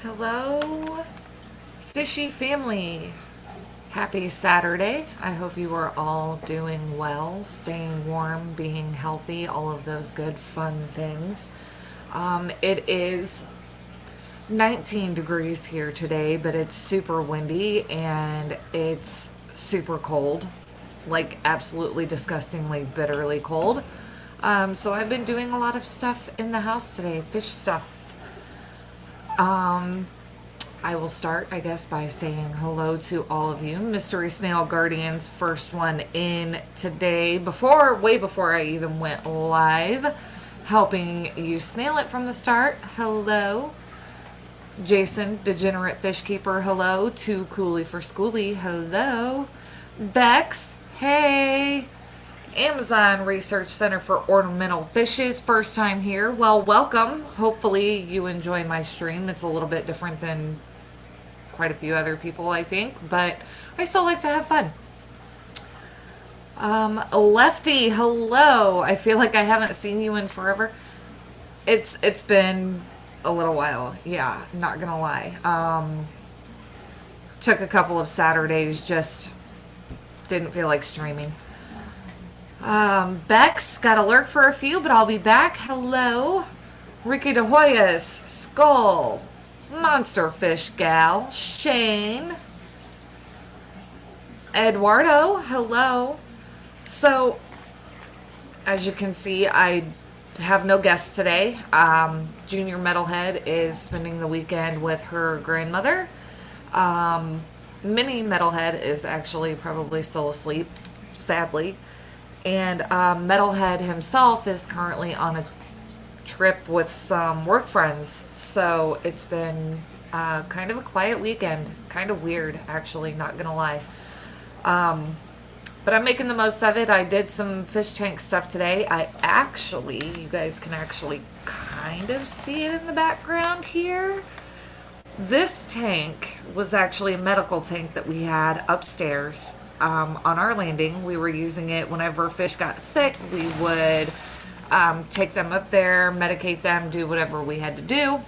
Hello, fishy family. Happy Saturday. I hope you are all doing well, staying warm, being healthy, all of those good, fun things. It is 19 degrees here today, but it's super windy and it's super cold. Like, absolutely disgustingly, bitterly cold. So I've been doing a lot of stuff in the house today, fish stuff. I will start, I guess, by saying hello to all of you. Mystery Snail Guardians, first one in today, way before I even went live, helping you snail it from the start. Hello. Jason, Degenerate Fish Keeper, hello. Too Cooley for Schooly, hello. Bex, hey. Amazon Research Center for Ornamental Fishes, first time here. Well, welcome. Hopefully you enjoy my stream. It's a little bit different than quite a few other people, I think, but I still like to have fun. Lefty, hello. I feel like I haven't seen you in forever. It's been a little while. Yeah, not gonna lie. Took a couple of Saturdays, just didn't feel like streaming. Bex, got a lurk for a few, but I'll be back. Hello. Ricky De Hoyas, Skull, Monster Fish Gal, Shane, Eduardo, hello. So, as you can see, I have no guests today. Junior Metalhead is spending the weekend with her grandmother. Mini Metalhead is actually probably still asleep, sadly. And Metalhead himself is currently on a trip with some work friends. So it's been kind of a quiet weekend. Kind of weird, actually, not gonna lie. But I'm making the most of it. I did some fish tank stuff today. You guys can actually kind of see it in the background here. This tank was actually a medical tank that we had upstairs on our landing. We were using it whenever fish got sick. We would take them up there, medicate them, do whatever we had to do.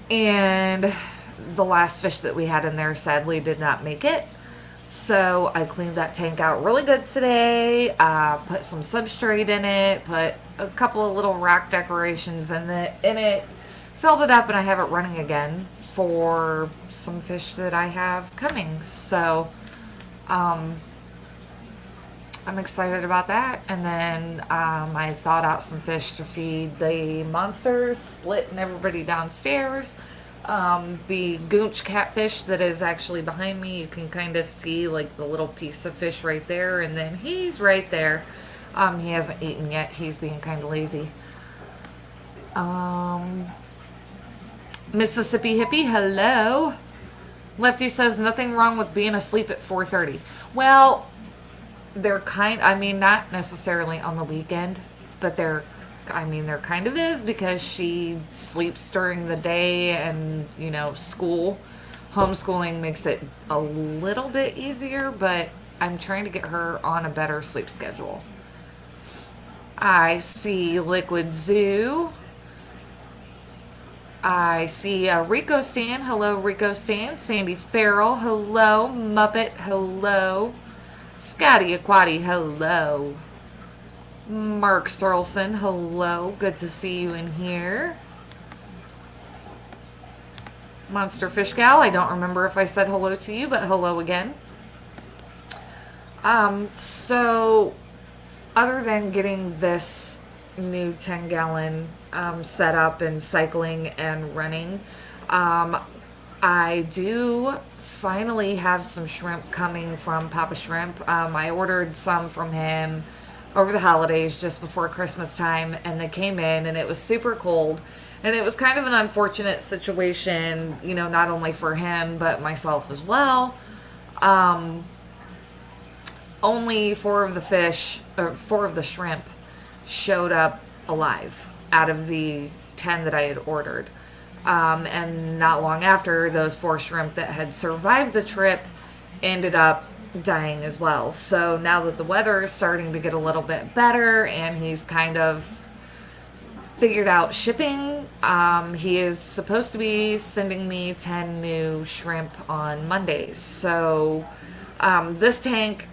And the last fish that we had in there sadly did not make it. So I cleaned that tank out really good today, put some substrate in it, put a couple of little rock decorations in it, filled it up, and I have it running again for some fish that I have coming. So I'm excited about that. And then I thawed out some fish to feed the monsters, splitting everybody downstairs. The goonch catfish that is actually behind me, you can kind of see like the little piece of fish right there, and then he's right there. He hasn't eaten yet. He's being kind of lazy. Mississippi Hippie, hello. Lefty says nothing wrong with being asleep at 4:30. Well, they're not necessarily on the weekend, but there kind of is, because she sleeps during the day, and, homeschooling makes it a little bit easier, but I'm trying to get her on a better sleep schedule. I see Liquid Zoo. I see Rico Stan. Hello, Rico Stan. Sandy Farrell. Hello. Muppet. Hello. Scotty Aquati. Hello. Mark Sorlson. Hello. Good to see you in here. Monster Fish Gal. I don't remember if I said hello to you, but hello again. So, other than getting this new 10-gallon set up and cycling and running, I do finally have some shrimp coming from Papa Shrimp. I ordered some from him over the holidays, just before Christmas time, and they came in, and it was super cold, and it was kind of an unfortunate situation, not only for him but myself as well. Only four of the shrimp showed up alive out of the 10 that I had ordered. And not long after, those 4 shrimp that had survived the trip ended up dying as well. So now that the weather is starting to get a little bit better, and he's kind of figured out shipping. He is supposed to be sending me 10 new shrimp on Mondays. So this tank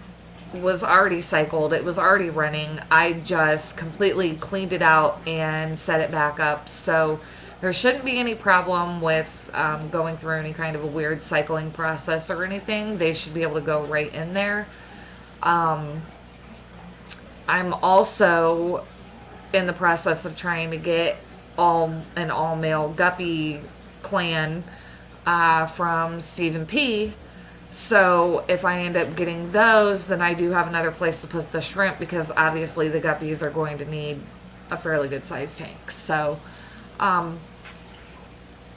was already cycled. It was already running. I just completely cleaned it out and set it back up. So there shouldn't be any problem with going through any kind of a weird cycling process or anything. They should be able to go right in there. I'm also in the process of trying to get an all male guppy clan from Stephen P. So if I end up getting those, then I do have another place to put the shrimp, because obviously the guppies are going to need a fairly good sized tank. So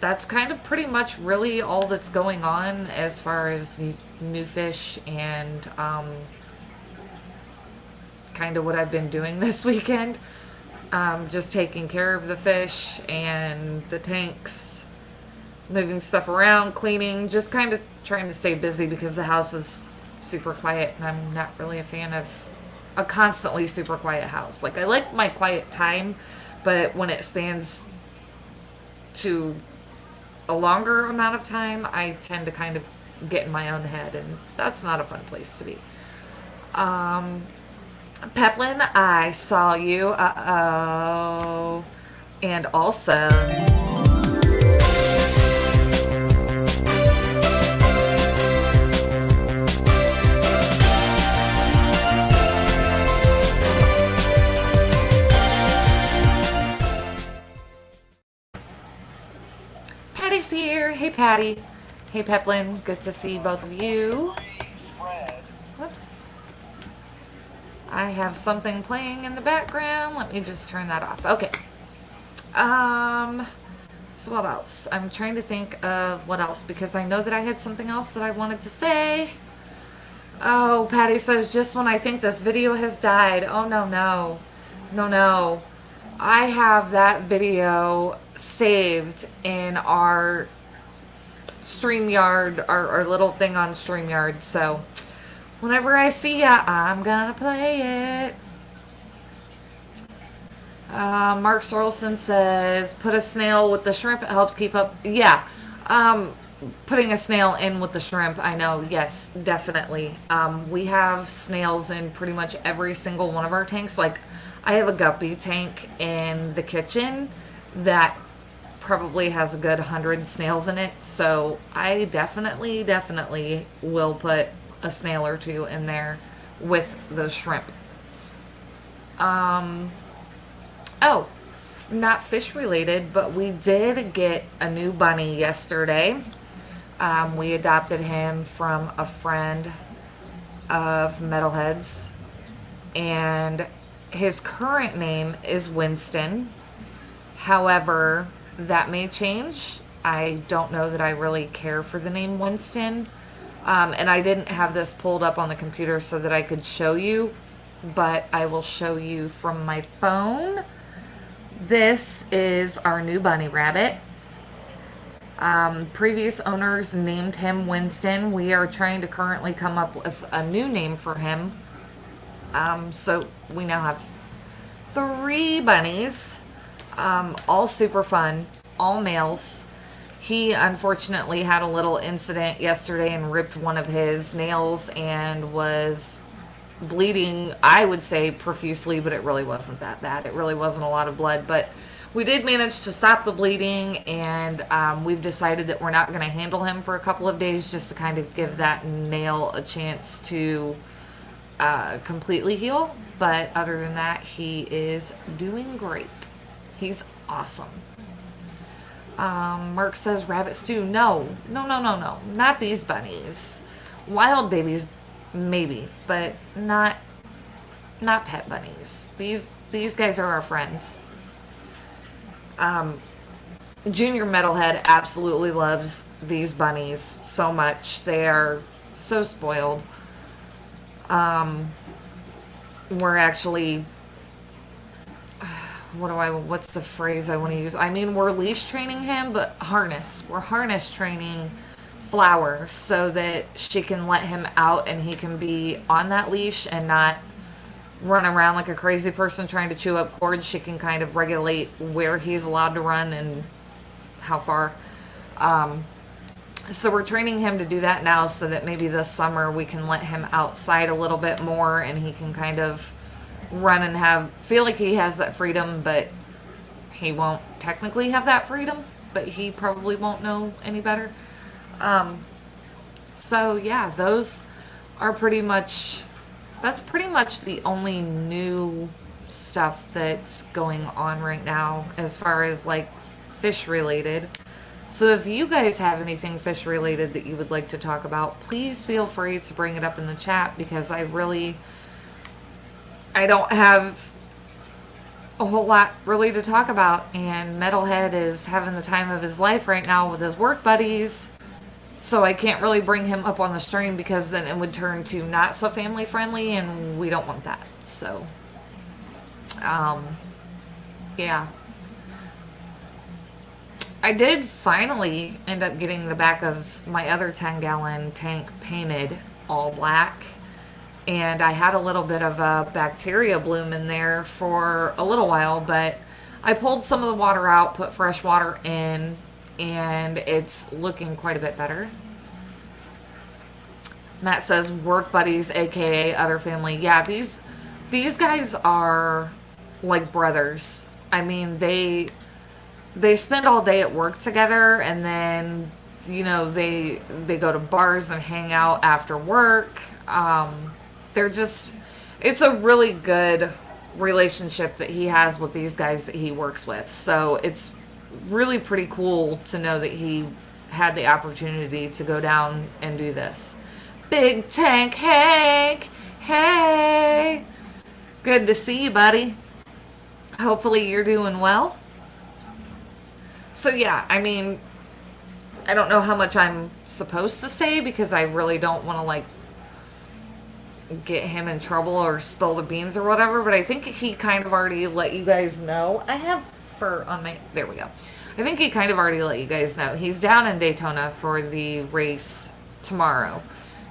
that's kind of pretty much really all that's going on as far as new fish and kind of what I've been doing this weekend. Just taking care of the fish and the tanks, moving stuff around, cleaning, just kind of trying to stay busy because the house is super quiet and I'm not really a fan of a constantly super quiet house. Like, I like my quiet time, but when it spans to a longer amount of time, I tend to kind of get in my own head, and that's not a fun place to be. Peplin, I saw you. Uh-oh. And also... Patty's here. Hey, Patty. Hey, Peplin. Good to see both of you. Whoops. I have something playing in the background. Let me just turn that off. Okay. So what else? I'm trying to think of what else, because I know that I had something else that I wanted to say. Oh, Patty says, just when I think this video has died. Oh, no, no. No, no. I have that video saved in our StreamYard, our little thing on StreamYard, so whenever I see ya, I'm gonna play it. Mark Sorrelson says, put a snail with the shrimp, it helps keep up. Yeah, putting a snail in with the shrimp, I know, yes, definitely. We have snails in pretty much every single one of our tanks. Like, I have a guppy tank in the kitchen that probably has a good 100 snails in it, so I definitely will put a snail or two in there with the shrimp. Oh, not fish related, but we did get a new bunny yesterday. We adopted him from a friend of Metalhead's, and his current name is Winston. However, that may change. I don't know that I really care for the name Winston. And I didn't have this pulled up on the computer so that I could show you, but I will show you from my phone. This is our new bunny rabbit. Previous owners named him Winston. We are trying to currently come up with a new name for him. So we now have 3 bunnies, all super fun, all males. He unfortunately had a little incident yesterday and ripped one of his nails and was bleeding, I would say profusely, but it really wasn't that bad. It really wasn't a lot of blood, but we did manage to stop the bleeding, and we've decided that we're not going to handle him for a couple of days just to kind of give that nail a chance to completely heal. But other than that, he is doing great. He's awesome. Mark says rabbit stew. No. Not these bunnies. Wild babies, maybe, but not pet bunnies. These guys are our friends. Junior Metalhead absolutely loves these bunnies so much. They are so spoiled. We're actually, what's the phrase I want to use? I mean, we're leash training him, but we're harness training Flower so that she can let him out and he can be on that leash and not run around like a crazy person trying to chew up cords. She can kind of regulate where he's allowed to run and how far. So we're training him to do that now so that maybe this summer we can let him outside a little bit more and he can kind of run and feel like he has that freedom, but he won't technically have that freedom, but he probably won't know any better. So yeah, that's pretty much the only new stuff that's going on right now as far as like fish related. So if you guys have anything fish related that you would like to talk about, please feel free to bring it up in the chat, because I don't have a whole lot really to talk about, and Metalhead is having the time of his life right now with his work buddies, so I can't really bring him up on the stream because then it would turn to not so family friendly, and we don't want that. So yeah, I did finally end up getting the back of my other 10-gallon tank painted all black. And I had a little bit of a bacteria bloom in there for a little while, but I pulled some of the water out, put fresh water in, and it's looking quite a bit better. Matt says work buddies, aka other family. Yeah, these guys are like brothers. I mean, they spend all day at work together, and then, you know, they go to bars and hang out after work. It's a really good relationship that he has with these guys that he works with. So it's really pretty cool to know that he had the opportunity to go down and do this. Big Tank Hank, hey, good to see you, buddy. Hopefully you're doing well. So yeah, I mean, I don't know how much I'm supposed to say because I really don't want to like get him in trouble or spill the beans or whatever, but I think he kind of already let you guys know. There we go. I think he kind of already let you guys know. He's down in Daytona for the race tomorrow.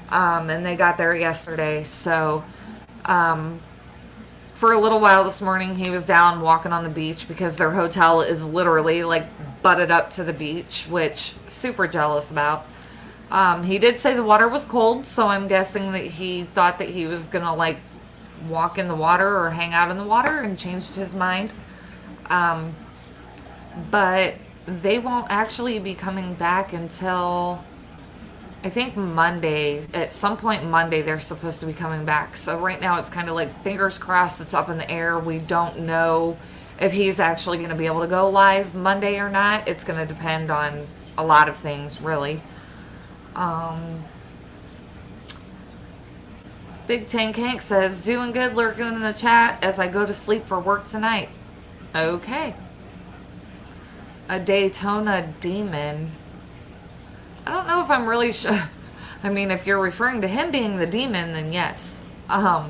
And they got there yesterday. So, for a little while this morning, he was down walking on the beach because their hotel is literally like butted up to the beach, which super jealous about. He did say the water was cold, so I'm guessing that he thought that he was gonna like walk in the water or hang out in the water and changed his mind. But they won't actually be coming back until I think Monday. At some point Monday, they're supposed to be coming back. So right now it's kind of like fingers crossed, it's up in the air. We don't know if he's actually going to be able to go live Monday or not. It's going to depend on a lot of things, really. Big Tank Hank says, doing good, lurking in the chat as I go to sleep for work tonight. Okay. A Daytona demon. I don't know if I'm really sure. I mean, if you're referring to him being the demon, then yes. No,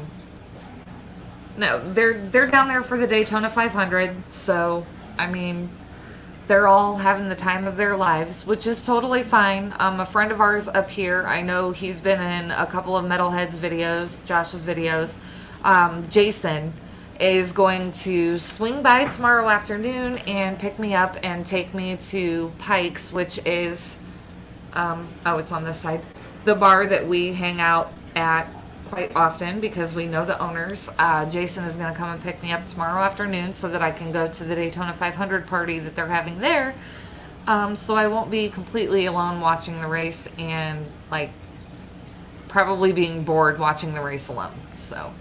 they're down there for the Daytona 500, so, I mean, they're all having the time of their lives, which is totally fine. A friend of ours up here, I know he's been in a couple of Metalhead's videos, Josh's videos. Jason is going to swing by tomorrow afternoon and pick me up and take me to Pike's, which is, it's on this side, the bar that we hang out at quite often because we know the owners. Jason is going to come and pick me up tomorrow afternoon so that I can go to the Daytona 500 party that they're having there. So I won't be completely alone watching the race and like probably being bored watching the race alone. So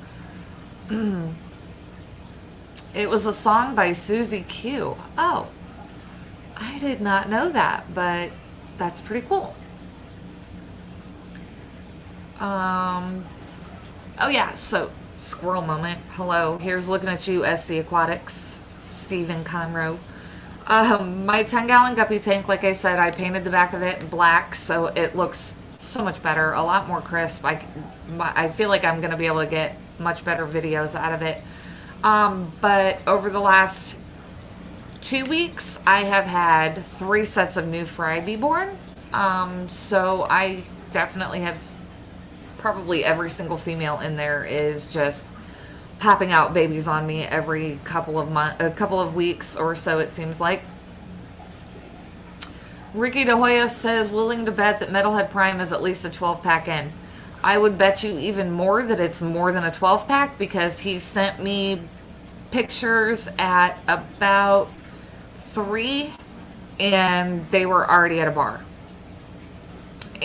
it was a song by Susie Q. Oh, I did not know that, but that's pretty cool. Oh yeah, so squirrel moment. Hello, here's looking at you, SC Aquatics, Stephen Conroe. My 10-gallon guppy tank, like I said, I painted the back of it black, so it looks so much better, a lot more crisp. I feel like I'm going to be able to get much better videos out of it. But over the last 2 weeks, I have had 3 sets of new fry be born. So I definitely have probably every single female in there is just popping out babies on me every a couple of weeks or so, it seems like. Ricky De Hoya says, willing to bet that Metalhead Prime is at least a 12-pack in. I would bet you even more that it's more than a 12-pack because he sent me pictures at about 3 and they were already at a bar.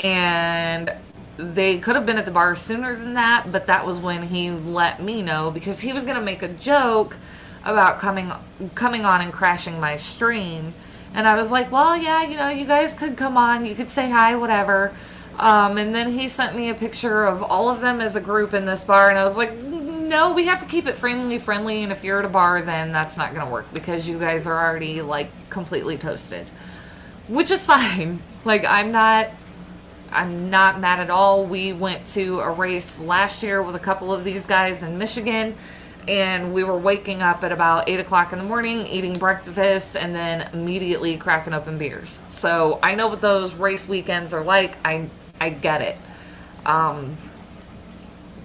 And they could have been at the bar sooner than that, but that was when he let me know because he was going to make a joke about coming on and crashing my stream. And I was like, well, yeah, you guys could come on, you could say hi, whatever. And then he sent me a picture of all of them as a group in this bar, and I was like, no, we have to keep it friendly, and if you're at a bar, then that's not going to work because you guys are already, like, completely toasted. Which is fine. Like, I'm not mad at all. We went to a race last year with a couple of these guys in Michigan, and we were waking up at about 8 o'clock in the morning, eating breakfast, and then immediately cracking open beers. So I know what those race weekends are like. I get it.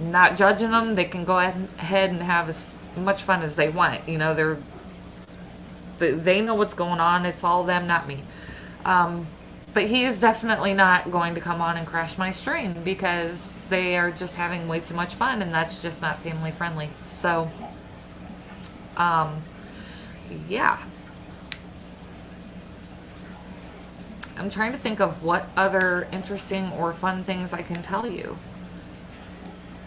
Not judging them. They can go ahead and have as much fun as they want. They know what's going on. It's all them, not me. But he is definitely not going to come on and crash my stream because they are just having way too much fun, and that's just not family friendly. So, yeah. I'm trying to think of what other interesting or fun things I can tell you.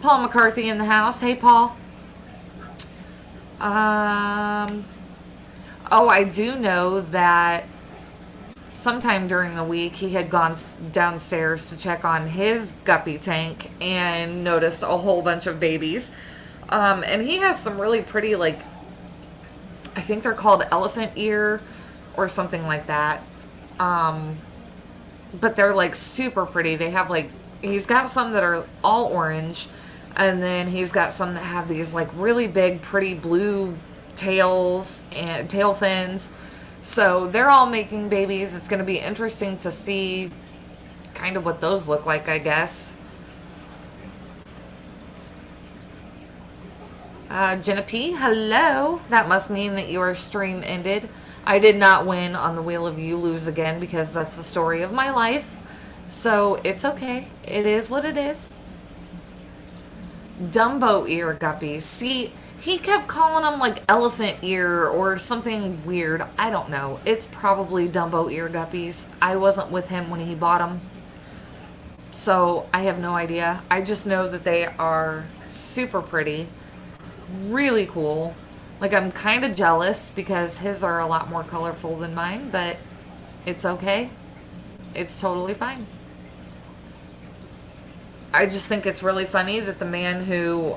Paul McCarthy in the house. Hey, Paul. Oh, I do know that sometime during the week he had gone downstairs to check on his guppy tank and noticed a whole bunch of babies. And he has some really pretty, like, I think they're called elephant ear or something like that. But they're, like, super pretty. They have, like, he's got some that are all orange, and then he's got some that have these, like, really big, pretty blue tails and tail fins. So they're all making babies. It's going to be interesting to see kind of what those look like, I guess. Jenna P, hello. That must mean that your stream ended. I did not win on the Wheel of You Lose Again because that's the story of my life. So it's okay. It is what it is. Dumbo ear guppies. See, he kept calling them like elephant ear or something weird. I don't know. It's probably Dumbo ear guppies. I wasn't with him when he bought them. So I have no idea. I just know that they are super pretty. Really cool. Like, I'm kind of jealous because his are a lot more colorful than mine, but it's okay. It's totally fine. I just think it's really funny that the man who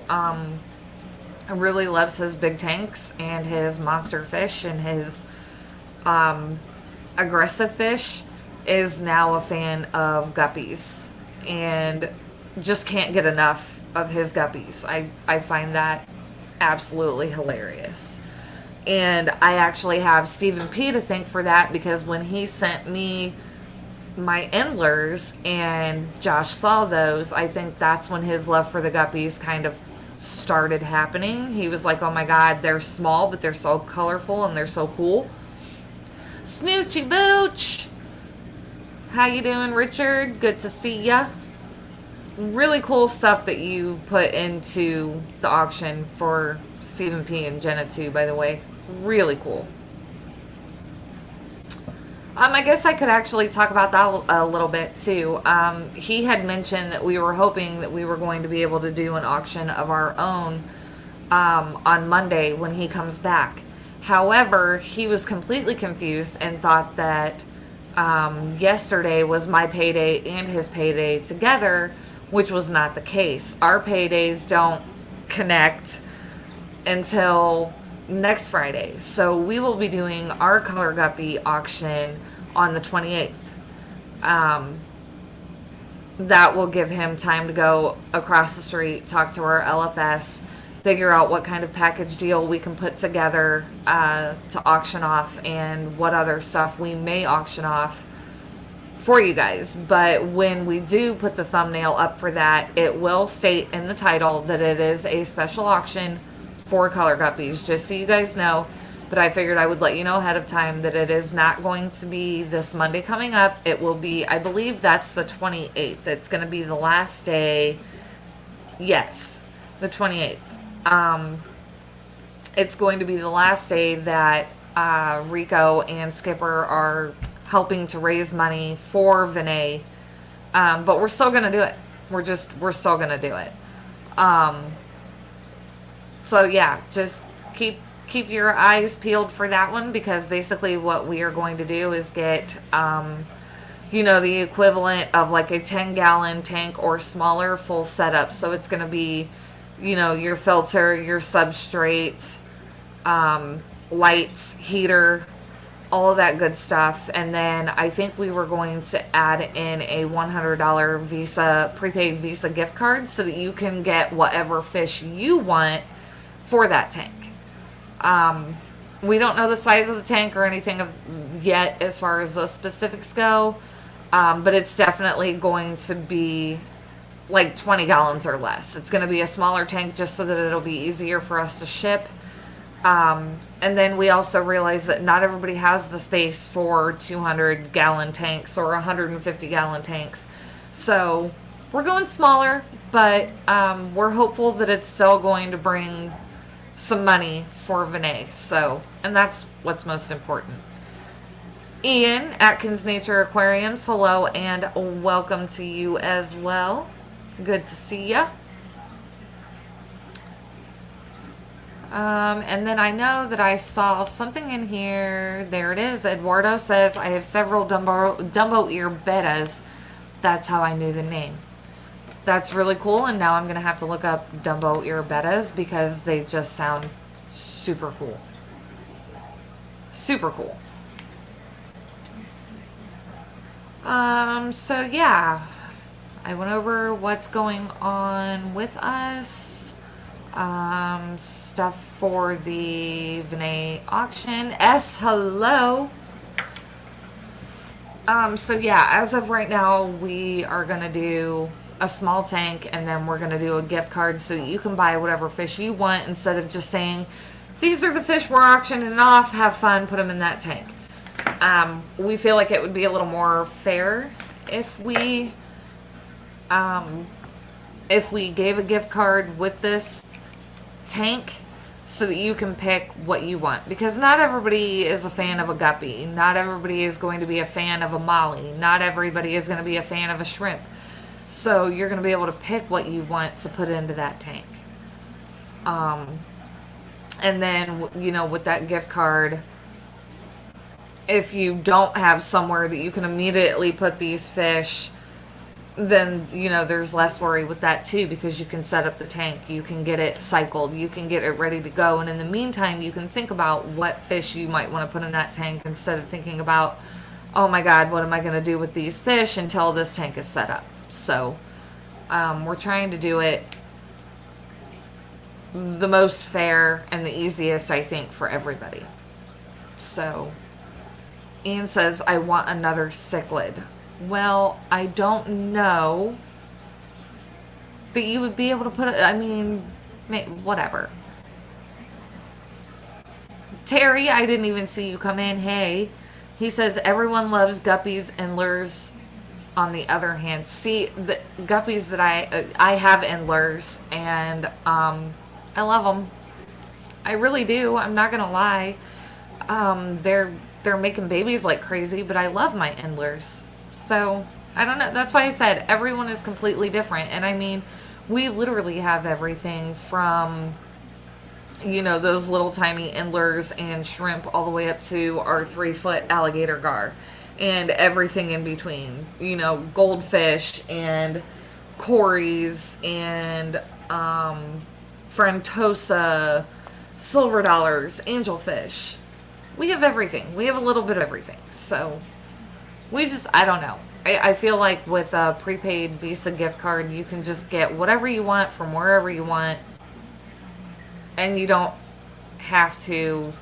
really loves his big tanks and his monster fish and his aggressive fish is now a fan of guppies and just can't get enough of his guppies. I find that absolutely hilarious. And I actually have Stephen P to thank for that because when he sent me my endlers and Josh saw those, I think that's when his love for the guppies kind of started happening. He was like, oh my god, they're small but they're so colorful and they're so cool. Snoochie Booch, how you doing, Richard? Good to see ya. Really cool stuff that you put into the auction for Stephen P and Jenna too, by the way. Really cool. I guess I could actually talk about that a little bit too. He had mentioned that we were hoping that we were going to be able to do an auction of our own on Monday when he comes back. However, he was completely confused and thought that yesterday was my payday and his payday together, which was not the case. Our paydays don't connect until next Friday. So we will be doing our color guppy auction on the 28th. That will give him time to go across the street, talk to our LFS, figure out what kind of package deal we can put together to auction off and what other stuff we may auction off for you guys. But when we do put the thumbnail up for that, it will state in the title that it is a special auction for color guppies, just so you guys know. But I figured I would let you know ahead of time that it is not going to be this Monday coming up. It will be, I believe that's the 28th. It's going to be the last day. Yes, the 28th. It's going to be the last day that Rico and Skipper are helping to raise money for Vinay. But we're still going to do it. We're still going to do it. So yeah, just keep your eyes peeled for that one, because basically what we are going to do is get, the equivalent of like a 10-gallon tank or smaller full setup. So it's going to be, your filter, your substrate, lights, heater, all of that good stuff. And then I think we were going to add in a $100 prepaid Visa gift card so that you can get whatever fish you want for that tank. We don't know the size of the tank or anything yet as far as those specifics go, but it's definitely going to be like 20 gallons or less. It's going to be a smaller tank just so that it'll be easier for us to ship. And then we also realize that not everybody has the space for 200-gallon tanks or 150-gallon tanks. So we're going smaller, but we're hopeful that it's still going to bring some money for Vinay. So, and that's what's most important. Ian, Atkins Nature Aquariums, hello and welcome to you as well. Good to see ya. And then I know that I saw something in here. There it is. Eduardo says, I have several Dumbo ear bettas. That's how I knew the name. That's really cool. And now I'm going to have to look up Dumbo ear bettas because they just sound super cool. Super cool. So yeah, I went over what's going on with us. Stuff for the Vinay auction. Hello. So yeah, as of right now, we are going to do a small tank, and then we're going to do a gift card so that you can buy whatever fish you want instead of just saying, these are the fish we're auctioning off, have fun, put them in that tank. We feel like it would be a little more fair if we gave a gift card with this tank so that you can pick what you want, because not everybody is a fan of a guppy, not everybody is going to be a fan of a molly, not everybody is going to be a fan of a shrimp. So you're going to be able to pick what you want to put into that tank. And then, with that gift card, if you don't have somewhere that you can immediately put these fish, then, there's less worry with that too, because you can set up the tank, you can get it cycled, you can get it ready to go. And in the meantime, you can think about what fish you might want to put in that tank instead of thinking about, oh my God, what am I going to do with these fish until this tank is set up. So, we're trying to do it the most fair and the easiest, I think, for everybody. So, Ian says, I want another cichlid. Well, I don't know that you would be able to put it, whatever. Terry, I didn't even see you come in. Hey. He says, everyone loves guppies and lures. On the other hand, see, the guppies that I have in lures, and I love them. I really do. I'm not gonna lie. They're making babies like crazy, but I love my endlers. So I don't know. That's why I said everyone is completely different. And we literally have everything from, those little tiny endlers and shrimp all the way up to our 3-foot alligator gar. And everything in between, goldfish and cories and Frontosa, silver dollars, angelfish. We have everything. We have a little bit of everything. So I don't know. I feel like with a prepaid Visa gift card, you can just get whatever you want from wherever you want. And you don't have to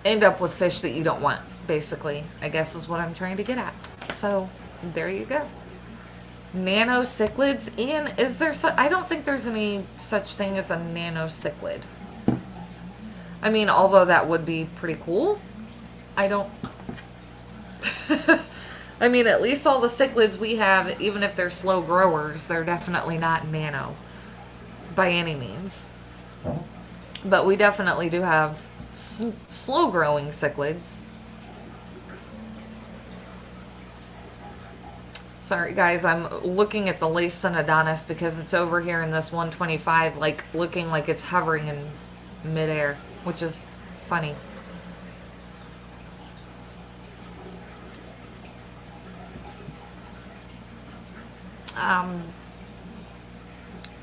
end up with fish that you don't want. Basically, I guess is what I'm trying to get at. So, there you go. Nano cichlids. Ian, is there I don't think there's any such thing as a nano cichlid. I mean, although that would be pretty cool. I don't... I mean, at least all the cichlids we have, even if they're slow growers, they're definitely not nano by any means. But we definitely do have slow growing cichlids. Sorry guys, I'm looking at the lace Adonis because it's over here in this 125, like looking like it's hovering in midair, which is funny.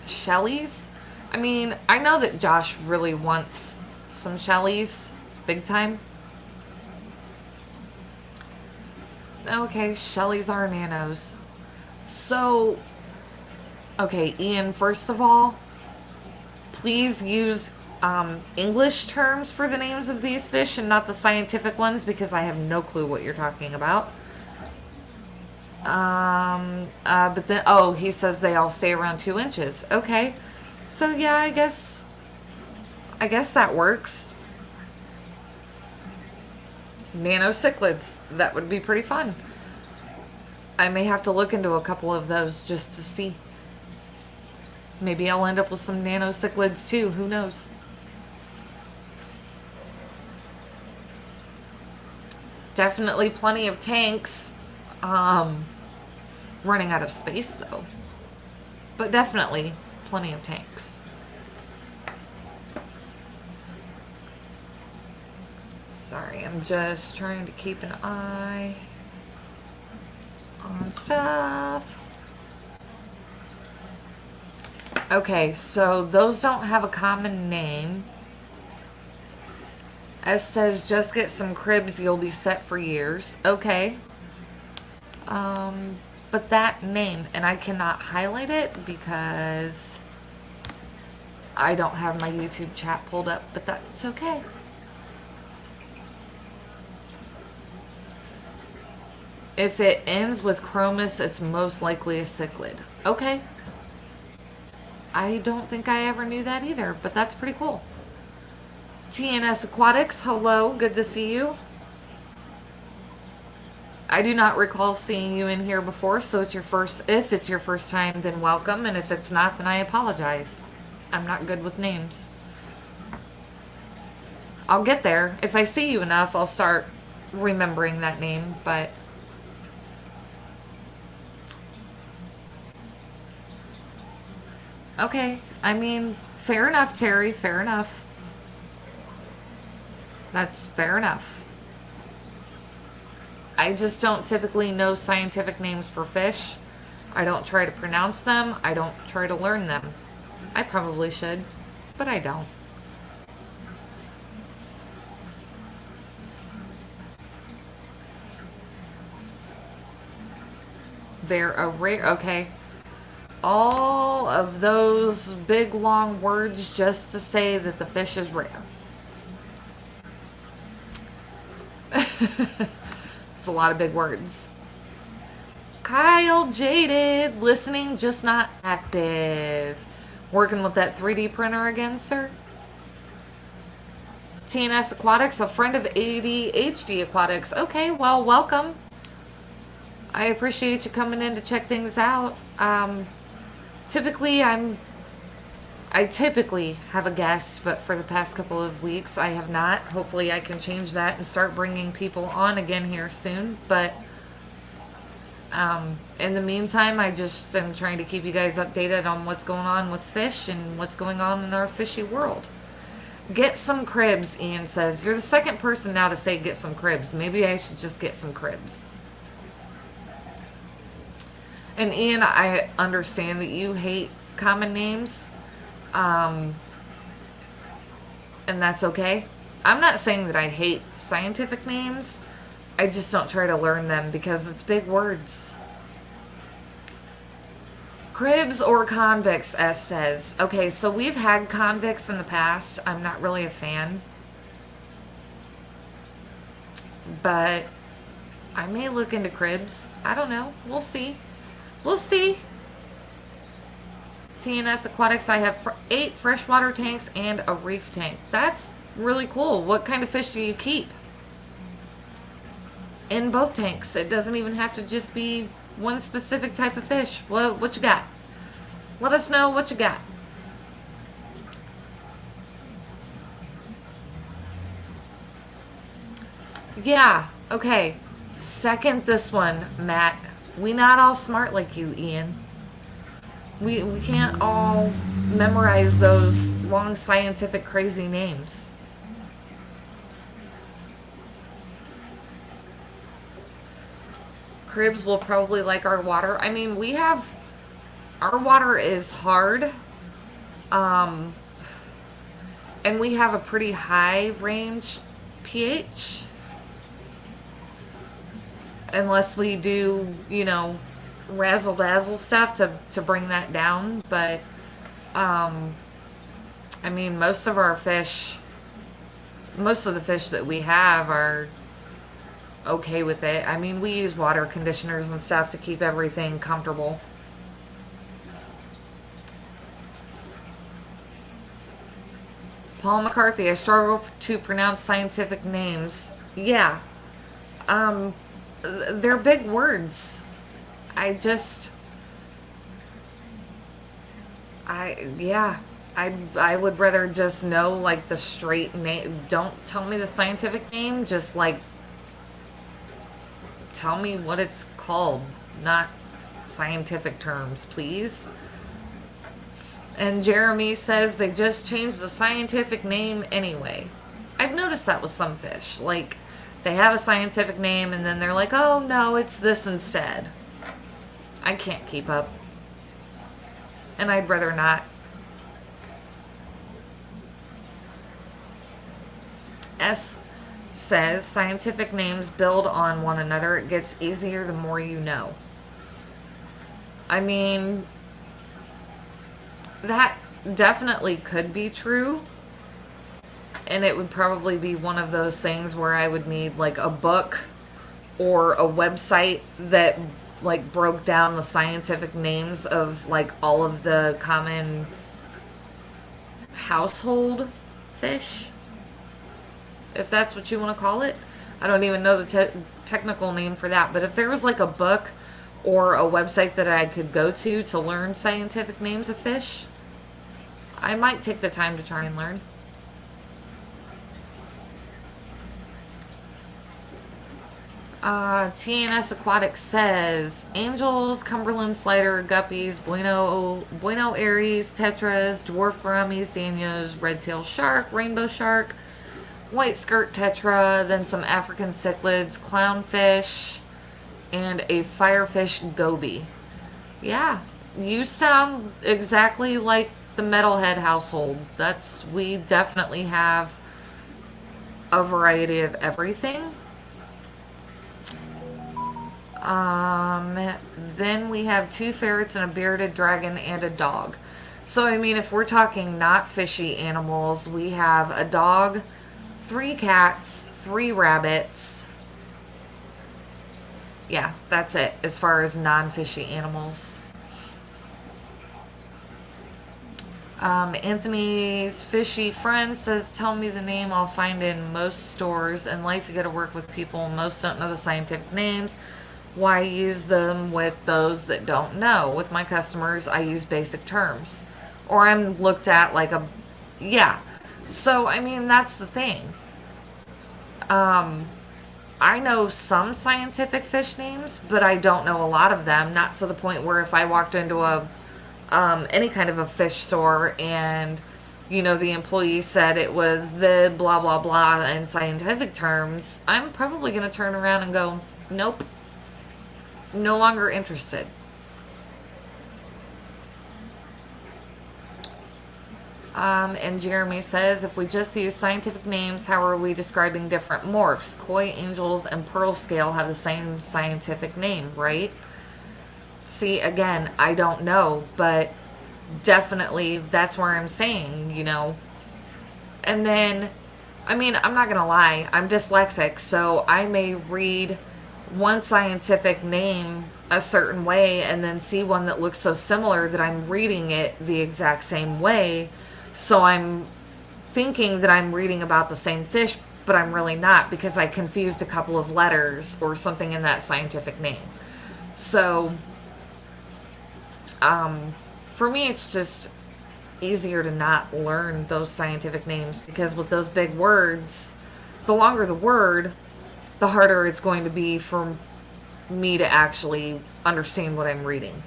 Shellies? I mean, I know that Josh really wants some Shellies, big time. Okay, Shellies are nanos. So, okay, Ian, first of all, please use English terms for the names of these fish and not the scientific ones because I have no clue what you're talking about. But then, oh, he says they all stay around 2 inches. Okay. So, yeah, I guess that works. Nano cichlids. That would be pretty fun. I may have to look into a couple of those just to see. Maybe I'll end up with some nano cichlids too. Who knows? Definitely plenty of tanks. Running out of space though. But definitely plenty of tanks. Sorry, I'm just trying to keep an eye on stuff. Okay, so those don't have a common name. S says just get some cribs, you'll be set for years. Okay. But that name, and I cannot highlight it because I don't have my YouTube chat pulled up, but that's okay. If it ends with chromis, it's most likely a cichlid. Okay. I don't think I ever knew that either, but that's pretty cool. TNS Aquatics, hello, good to see you. I do not recall seeing you in here before, so it's your first. If it's your first time, then welcome, and if it's not, then I apologize. I'm not good with names. I'll get there. If I see you enough, I'll start remembering that name, but... Okay, I mean, fair enough, Terry, fair enough. That's fair enough. I just don't typically know scientific names for fish. I don't try to pronounce them. I don't try to learn them. I probably should, but I don't. They're a rare... Okay. All of those big long words just to say that the fish is rare. It's a lot of big words. Kyle Jaded, listening, just not active. Working with that 3D printer again, sir? TNS Aquatics, a friend of ADHD Aquatics. Okay, well, welcome. I appreciate you coming in to check things out. Typically, I typically have a guest, but for the past couple of weeks, I have not. Hopefully, I can change that and start bringing people on again here soon. But in the meantime, I just am trying to keep you guys updated on what's going on with fish and what's going on in our fishy world. Get some cribs, Ian says. You're the second person now to say get some cribs. Maybe I should just get some cribs. And Ian, I understand that you hate common names. And that's okay. I'm not saying that I hate scientific names. I just don't try to learn them because it's big words. Cribs or convicts, S says. Okay, so we've had convicts in the past. I'm not really a fan. But I may look into cribs. I don't know. We'll see. We'll see. TNS Aquatics, I have 8 freshwater tanks and a reef tank. That's really cool. What kind of fish do you keep? In both tanks. It doesn't even have to just be one specific type of fish. What you got? Let us know what you got. Yeah, okay. Second this one, Matt. We not all smart like you, Ian. We can't all memorize those long scientific crazy names. Cribs will probably like our water. I mean, our water is hard. Um, and we have a pretty high range pH. Unless we do, razzle dazzle stuff to bring that down. But, I mean, most of the fish that we have are okay with it. I mean, we use water conditioners and stuff to keep everything comfortable. Paul McCarthy, I struggle to pronounce scientific names. Yeah. They're big words. Yeah. I would rather just know, like, the straight name. Don't tell me the scientific name. Just, like, tell me what it's called. Not scientific terms, please. And Jeremy says they just changed the scientific name anyway. I've noticed that with some fish. Like, they have a scientific name and then they're like, oh no, it's this instead. I can't keep up. And I'd rather not. S says scientific names build on one another. It gets easier the more you know. I mean, that definitely could be true. And it would probably be one of those things where I would need like a book or a website that like broke down the scientific names of like all of the common household fish, if that's what you want to call it. I don't even know the technical name for that, but if there was like a book or a website that I could go to learn scientific names of fish, I might take the time to try and learn. TNS Aquatics says angels, Cumberland Slider, Guppies, Bueno Aries, Tetras, Dwarf Gouramis, Danios, Red Tail Shark, Rainbow Shark, White Skirt Tetra, then some African cichlids, clownfish, and a firefish goby. Yeah, you sound exactly like the metalhead household. We definitely have a variety of everything. Then we have 2 ferrets and a bearded dragon and a dog. So, I mean, if we're talking not fishy animals, we have a dog, 3 cats, 3 rabbits. Yeah, that's it as far as non-fishy animals. Anthony's fishy friend says, tell me the name I'll find in most stores. In life, you gotta work with people. Most don't know the scientific names. Why use them with those that don't know? With my customers, I use basic terms. Or I'm looked at like a... Yeah. So, I mean, that's the thing. I know some scientific fish names, but I don't know a lot of them. Not to the point where if I walked into any kind of a fish store and, the employee said it was the blah, blah, blah in scientific terms, I'm probably going to turn around and go, nope. No longer interested. And Jeremy says, if we just use scientific names, how are we describing different morphs? Koi, angels, and pearl scale have the same scientific name, right? See, again, I don't know, but definitely that's where I'm saying, And then, I mean, I'm not going to lie, I'm dyslexic, so I may read one scientific name a certain way and then see one that looks so similar that I'm reading it the exact same way. So I'm thinking that I'm reading about the same fish, but I'm really not because I confused a couple of letters or something in that scientific name. So, for me, it's just easier to not learn those scientific names because with those big words, the longer the word, the harder it's going to be for me to actually understand what I'm reading.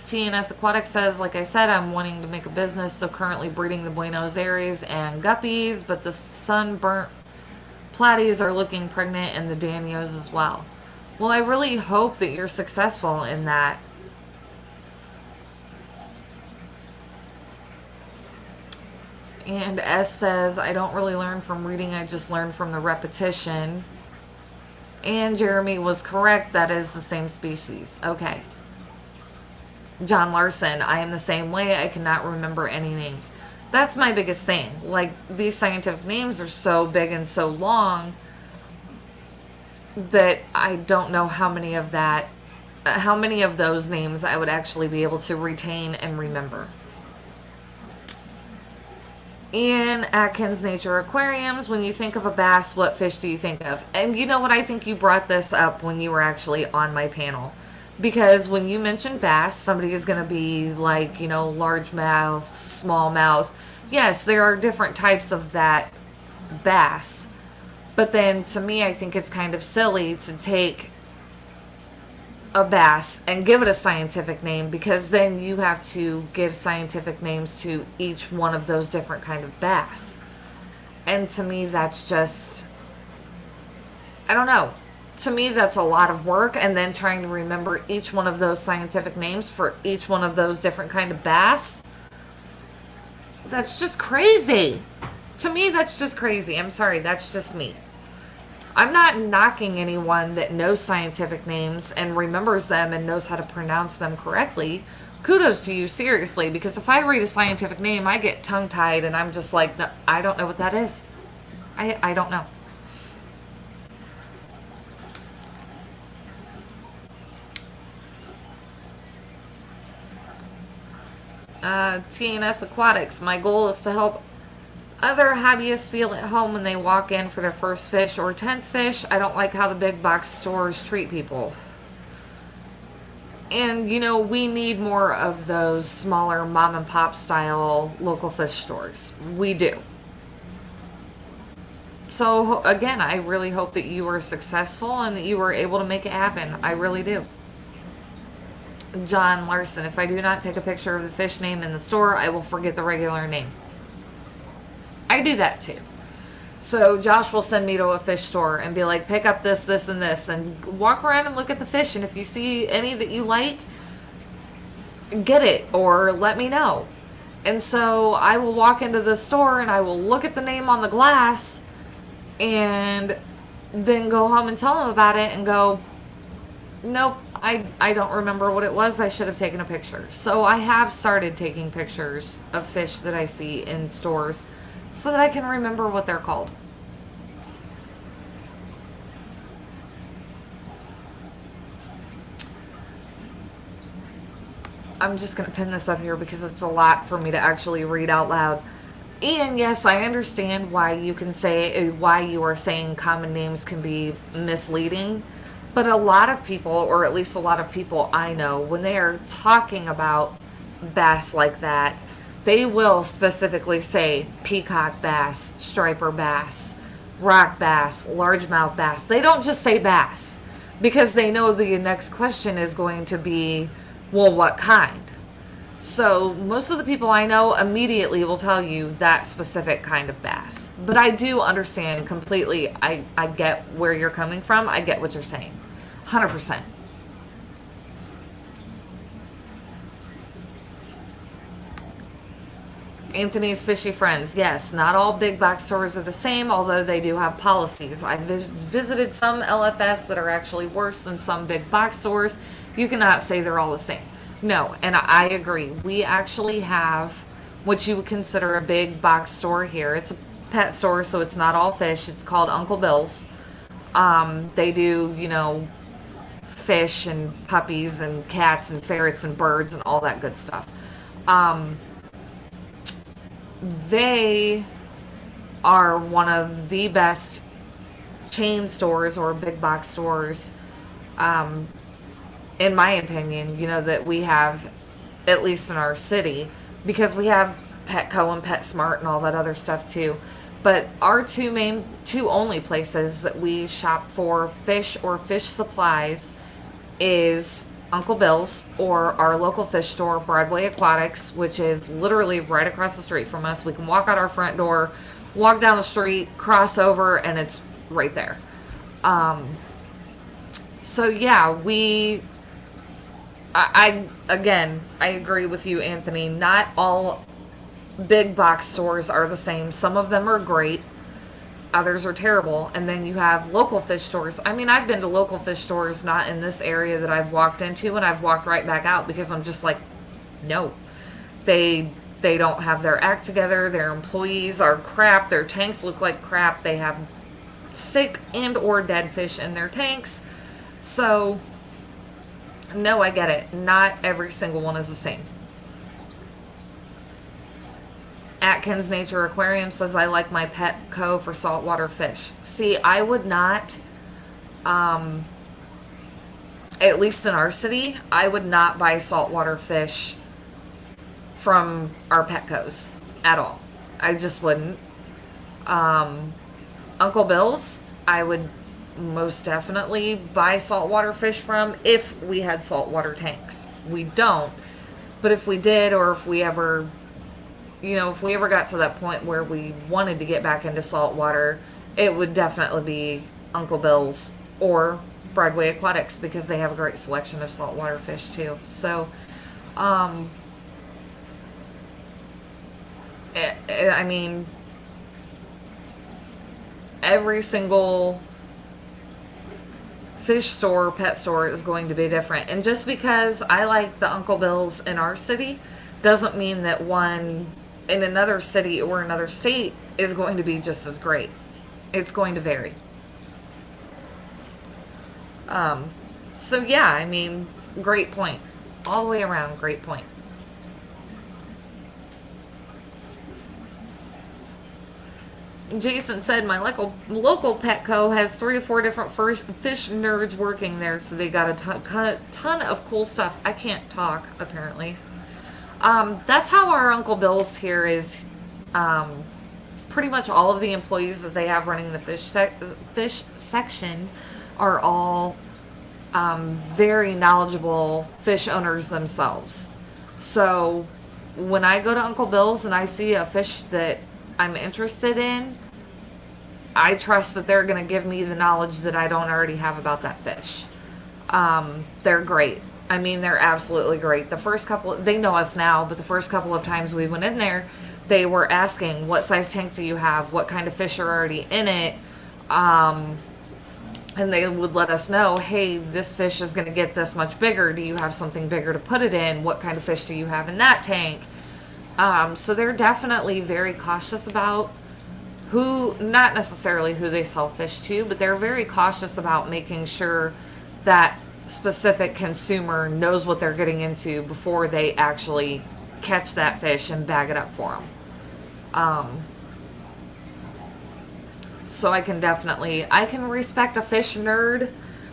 TNS Aquatic says, like I said, I'm wanting to make a business, so currently breeding the Buenos Aires and Guppies, but the sunburnt platies are looking pregnant and the Danios as well. Well, I really hope that you're successful in that. And S says, I don't really learn from reading, I just learn from the repetition. And Jeremy was correct, that is the same species. Okay. John Larson, I am the same way, I cannot remember any names. That's my biggest thing. Like, these scientific names are so big and so long that I don't know how many of those names I would actually be able to retain and remember. Ian Atkins Nature Aquariums, when you think of a bass, what fish do you think of? And you know what, I think you brought this up when you were actually on my panel. Because when you mention bass, somebody is going to be like, largemouth, smallmouth. Yes, there are different types of that bass. But then to me, I think it's kind of silly to take a bass and give it a scientific name because then you have to give scientific names to each one of those different kind of bass. And to me, that's just, I don't know. To me, that's a lot of work, and then trying to remember each one of those scientific names for each one of those different kind of bass. That's just crazy. To me, that's just crazy. I'm sorry, that's just me. I'm not knocking anyone that knows scientific names and remembers them and knows how to pronounce them correctly. Kudos to you, seriously, because if I read a scientific name, I get tongue-tied and I'm just like, no, I don't know what that is. I don't know. TNS Aquatics. My goal is to help other hobbyists feel at home when they walk in for their first fish or 10th fish. I don't like how the big box stores treat people. And, we need more of those smaller mom and pop style local fish stores. We do. So, again, I really hope that you were successful and that you were able to make it happen. I really do. John Larson, if I do not take a picture of the fish name in the store, I will forget the regular name. I do that too. So Josh will send me to a fish store and be like, pick up this, this, and this, and walk around and look at the fish. And if you see any that you like, get it or let me know. And so I will walk into the store and I will look at the name on the glass and then go home and tell them about it and go, nope, I don't remember what it was. I should have taken a picture. So I have started taking pictures of fish that I see in stores so that I can remember what they're called. I'm just going to pin this up here because it's a lot for me to actually read out loud. And yes, I understand why you are saying common names can be misleading. But a lot of people, or at least a lot of people I know, when they are talking about bass like that, they will specifically say peacock bass, striper bass, rock bass, largemouth bass. They don't just say bass because they know the next question is going to be, well, what kind? So most of the people I know immediately will tell you that specific kind of bass. But I do understand completely. I get where you're coming from. I get what you're saying. 100%. Anthony's Fishy Friends. Yes, not all big box stores are the same, although they do have policies. I've visited some LFS that are actually worse than some big box stores. You cannot say they're all the same. No, and I agree. We actually have what you would consider a big box store here. It's a pet store, so it's not all fish. It's called Uncle Bill's. They do, fish and puppies and cats and ferrets and birds and all that good stuff. They are one of the best chain stores or big box stores, in my opinion, that we have, at least in our city, because we have Petco and PetSmart and all that other stuff too. But our two only places that we shop for fish or fish supplies is Uncle Bill's or our local fish store, Broadway Aquatics, which is literally right across the street from us. We can walk out our front door, walk down the street, cross over, and it's right there. So yeah, I agree with you, Anthony. Not all big box stores are the same. Some of them are great, others are terrible. And then you have local fish stores. I mean, I've been to local fish stores not in this area that I've walked into, and I've walked right back out because I'm just like, no. They don't have their act together. Their employees are crap. Their tanks look like crap. They have sick and or dead fish in their tanks. So no, I get it. Not every single one is the same. Atkins Nature Aquarium says, I like my Petco for saltwater fish. See, I would not, at least in our city, I would not buy saltwater fish from our Petcos at all. I just wouldn't. Uncle Bill's, I would most definitely buy saltwater fish from if we had saltwater tanks. We don't. But if we did, or if we ever got to that point where we wanted to get back into saltwater, it would definitely be Uncle Bill's or Broadway Aquatics because they have a great selection of saltwater fish too. So, I mean, every single fish store, pet store is going to be different. And just because I like the Uncle Bill's in our city doesn't mean that one in another city or another state is going to be just as great. It's going to vary. So yeah, I mean, great point. All the way around, great point. Jason said, my local Petco has 3 or 4 different fish nerds working there, so they got a ton of cool stuff. I can't talk, apparently. That's how our Uncle Bill's here is. Pretty much all of the employees that they have running the fish section are all very knowledgeable fish owners themselves. So when I go to Uncle Bill's and I see a fish that I'm interested in, I trust that they're going to give me the knowledge that I don't already have about that fish. They're great. I mean, they're absolutely great. The first couple, they know us now, but the first couple of times we went in there, they were asking, what size tank do you have? What kind of fish are already in it? And they would let us know, hey, this fish is going to get this much bigger. Do you have something bigger to put it in? What kind of fish do you have in that tank? So they're definitely very cautious about not necessarily who they sell fish to, but they're very cautious about making sure that specific consumer knows what they're getting into before they actually catch that fish and bag it up for them. So I can respect a fish nerd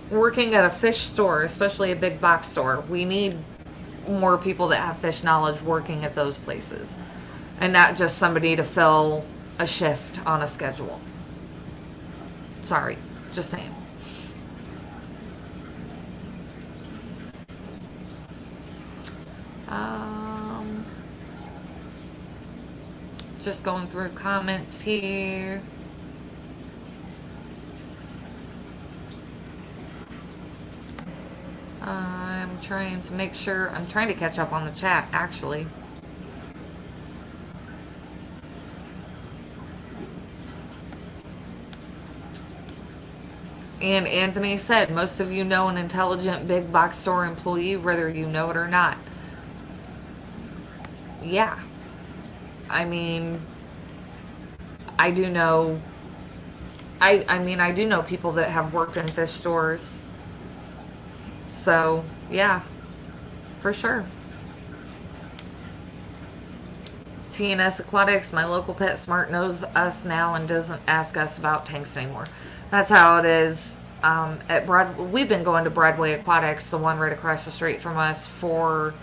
working at a fish store, especially a big box store. We need more people that have fish knowledge working at those places and not just somebody to fill a shift on a schedule. Sorry, just saying. Just going through comments here. I'm trying to make sure. I'm trying to catch up on the chat, actually. And Anthony said, most of you know an intelligent big box store employee, whether you know it or not. Yeah. I mean, I do know, I do know people that have worked in fish stores. So, yeah, for sure. TNS Aquatics, my local Pet Smart, knows us now and doesn't ask us about tanks anymore. That's how it is. We've been going to Broadway Aquatics, the one right across the street from us, for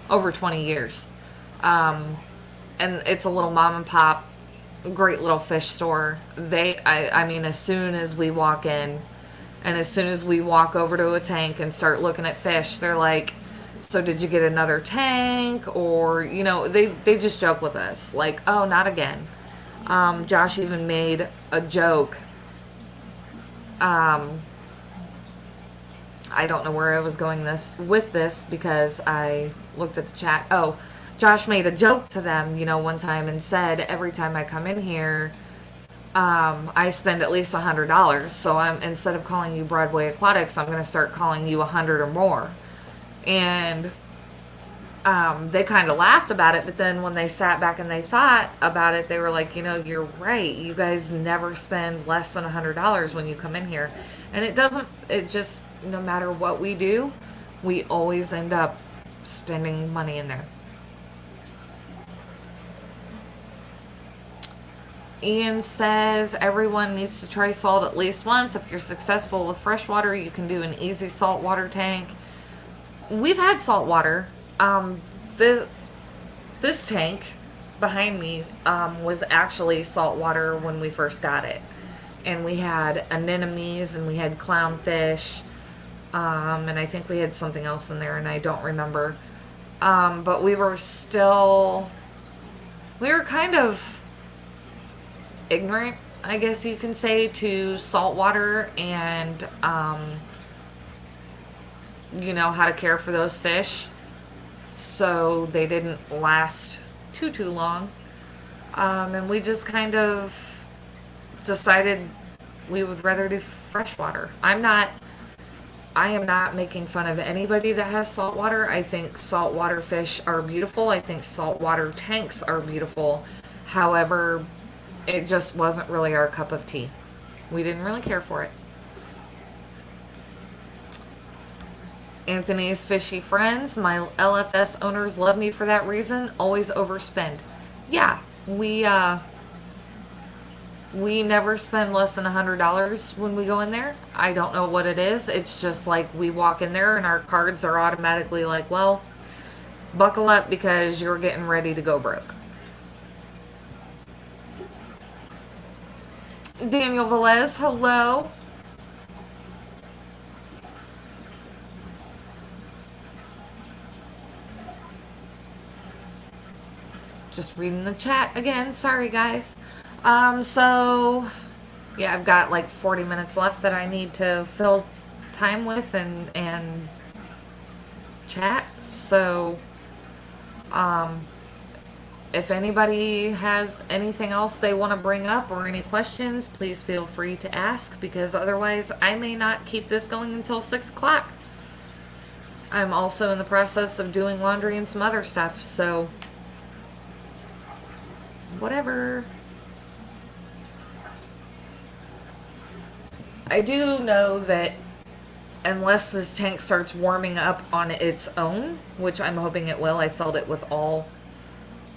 over 20 years. And it's a little mom and pop, great little fish store. I mean, as soon as we walk in, and as soon as we walk over to a tank and start looking at fish, they're like, so did you get another tank? Or, they just joke with us. Like, oh, not again. Josh even made a joke. I don't know where I was going with this because I looked at the chat. Oh, Josh made a joke to them, one time and said, every time I come in here, I spend at least $100. So instead of calling you Broadway Aquatics, I'm going to start calling you 100 or more. And they kind of laughed about it, but then when they sat back and they thought about it, they were like, you're right. You guys never spend less than $100 when you come in here. And it just, no matter what we do, we always end up spending money in there. Ian says everyone needs to try salt at least once. If you're successful with freshwater, you can do an easy saltwater tank. We've had saltwater. This tank behind me was actually saltwater when we first got it. And we had anemones and we had clownfish. And I think we had something else in there and I don't remember. But we were kind of ignorant, I guess you can say, to saltwater and, how to care for those fish. So they didn't last too long. And we just kind of decided we would rather do freshwater. I am not making fun of anybody that has saltwater. I think saltwater fish are beautiful. I think saltwater tanks are beautiful. However, it just wasn't really our cup of tea. We didn't really care for it. Anthony's Fishy Friends. My LFS owners love me for that reason. Always overspend. Yeah, we never spend less than $100 when we go in there. I don't know what it is. It's just like we walk in there and our cards are automatically like, well, buckle up because you're getting ready to go broke. Daniel Velez, hello. Just reading the chat again. Sorry, guys. So, yeah, I've got like 40 minutes left that I need to fill time with and chat. So, if anybody has anything else they want to bring up or any questions, please feel free to ask because otherwise I may not keep this going until 6 o'clock. I'm also in the process of doing laundry and some other stuff, so whatever. I do know that unless this tank starts warming up on its own, which I'm hoping it will, I filled it with all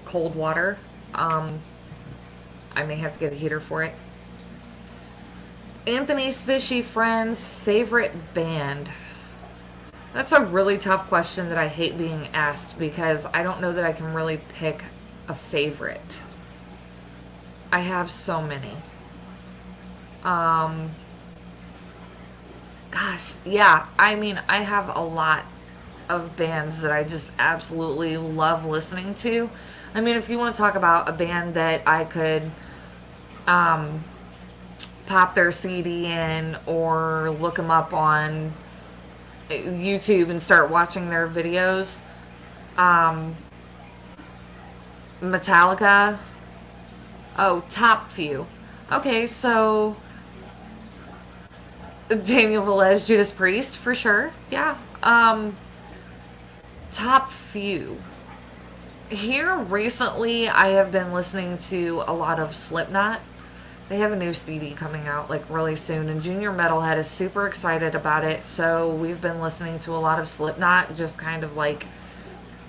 cold water. I may have to get a heater for it. Anthony's Fishy Friends favorite band. That's a really tough question that I hate being asked because I don't know that I can really pick a favorite. I have so many. Gosh, yeah. I mean, I have a lot of bands that I just absolutely love listening to. I mean, if you want to talk about a band that I could pop their CD in or look them up on YouTube and start watching their videos, Metallica. Oh, Top Few. Okay, so Daniel Velez, Judas Priest, for sure. Yeah. Top Few. Here recently, I have been listening to a lot of Slipknot. They have a new CD coming out like really soon, and Junior Metalhead is super excited about it. So we've been listening to a lot of Slipknot, just kind of like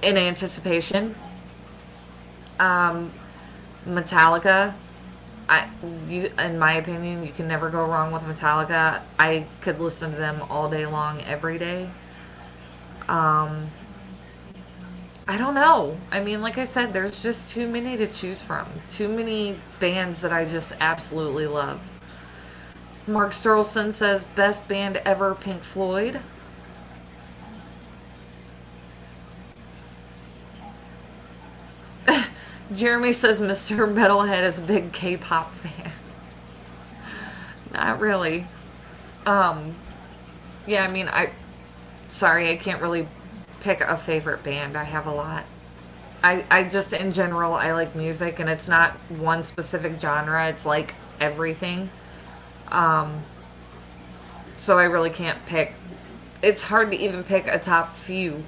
in anticipation. Metallica, in my opinion, you can never go wrong with Metallica. I could listen to them all day long, every day. I don't know. I mean, like I said, there's just too many to choose from. Too many bands that I just absolutely love. Mark Sturleson says, best band ever, Pink Floyd. Jeremy says Mr. Metalhead is a big K-pop fan. Not really. Um, yeah, I mean, sorry, I can't really pick a favorite band. I have a lot. I just, in general, I like music, and it's not one specific genre. It's like everything. Um, so I really can't pick. It's hard to even pick a top few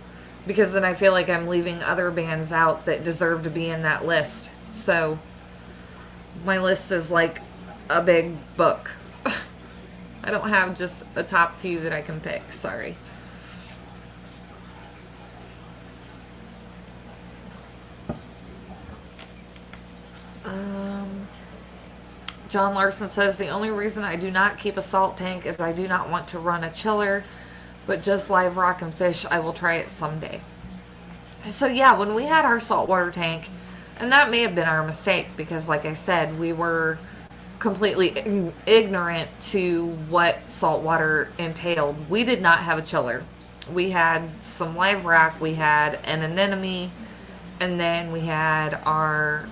because then I feel like I'm leaving other bands out that deserve to be in that list. So my list is like a big book. I don't have just a top few that I can pick. Sorry. John Larson says, the only reason I do not keep a salt tank is I do not want to run a chiller, but just live rock and fish, I will try it someday. So yeah, when we had our saltwater tank, and that may have been our mistake because like I said, we were completely ignorant to what saltwater entailed. We did not have a chiller. We had some live rock, we had an anemone, and then we had our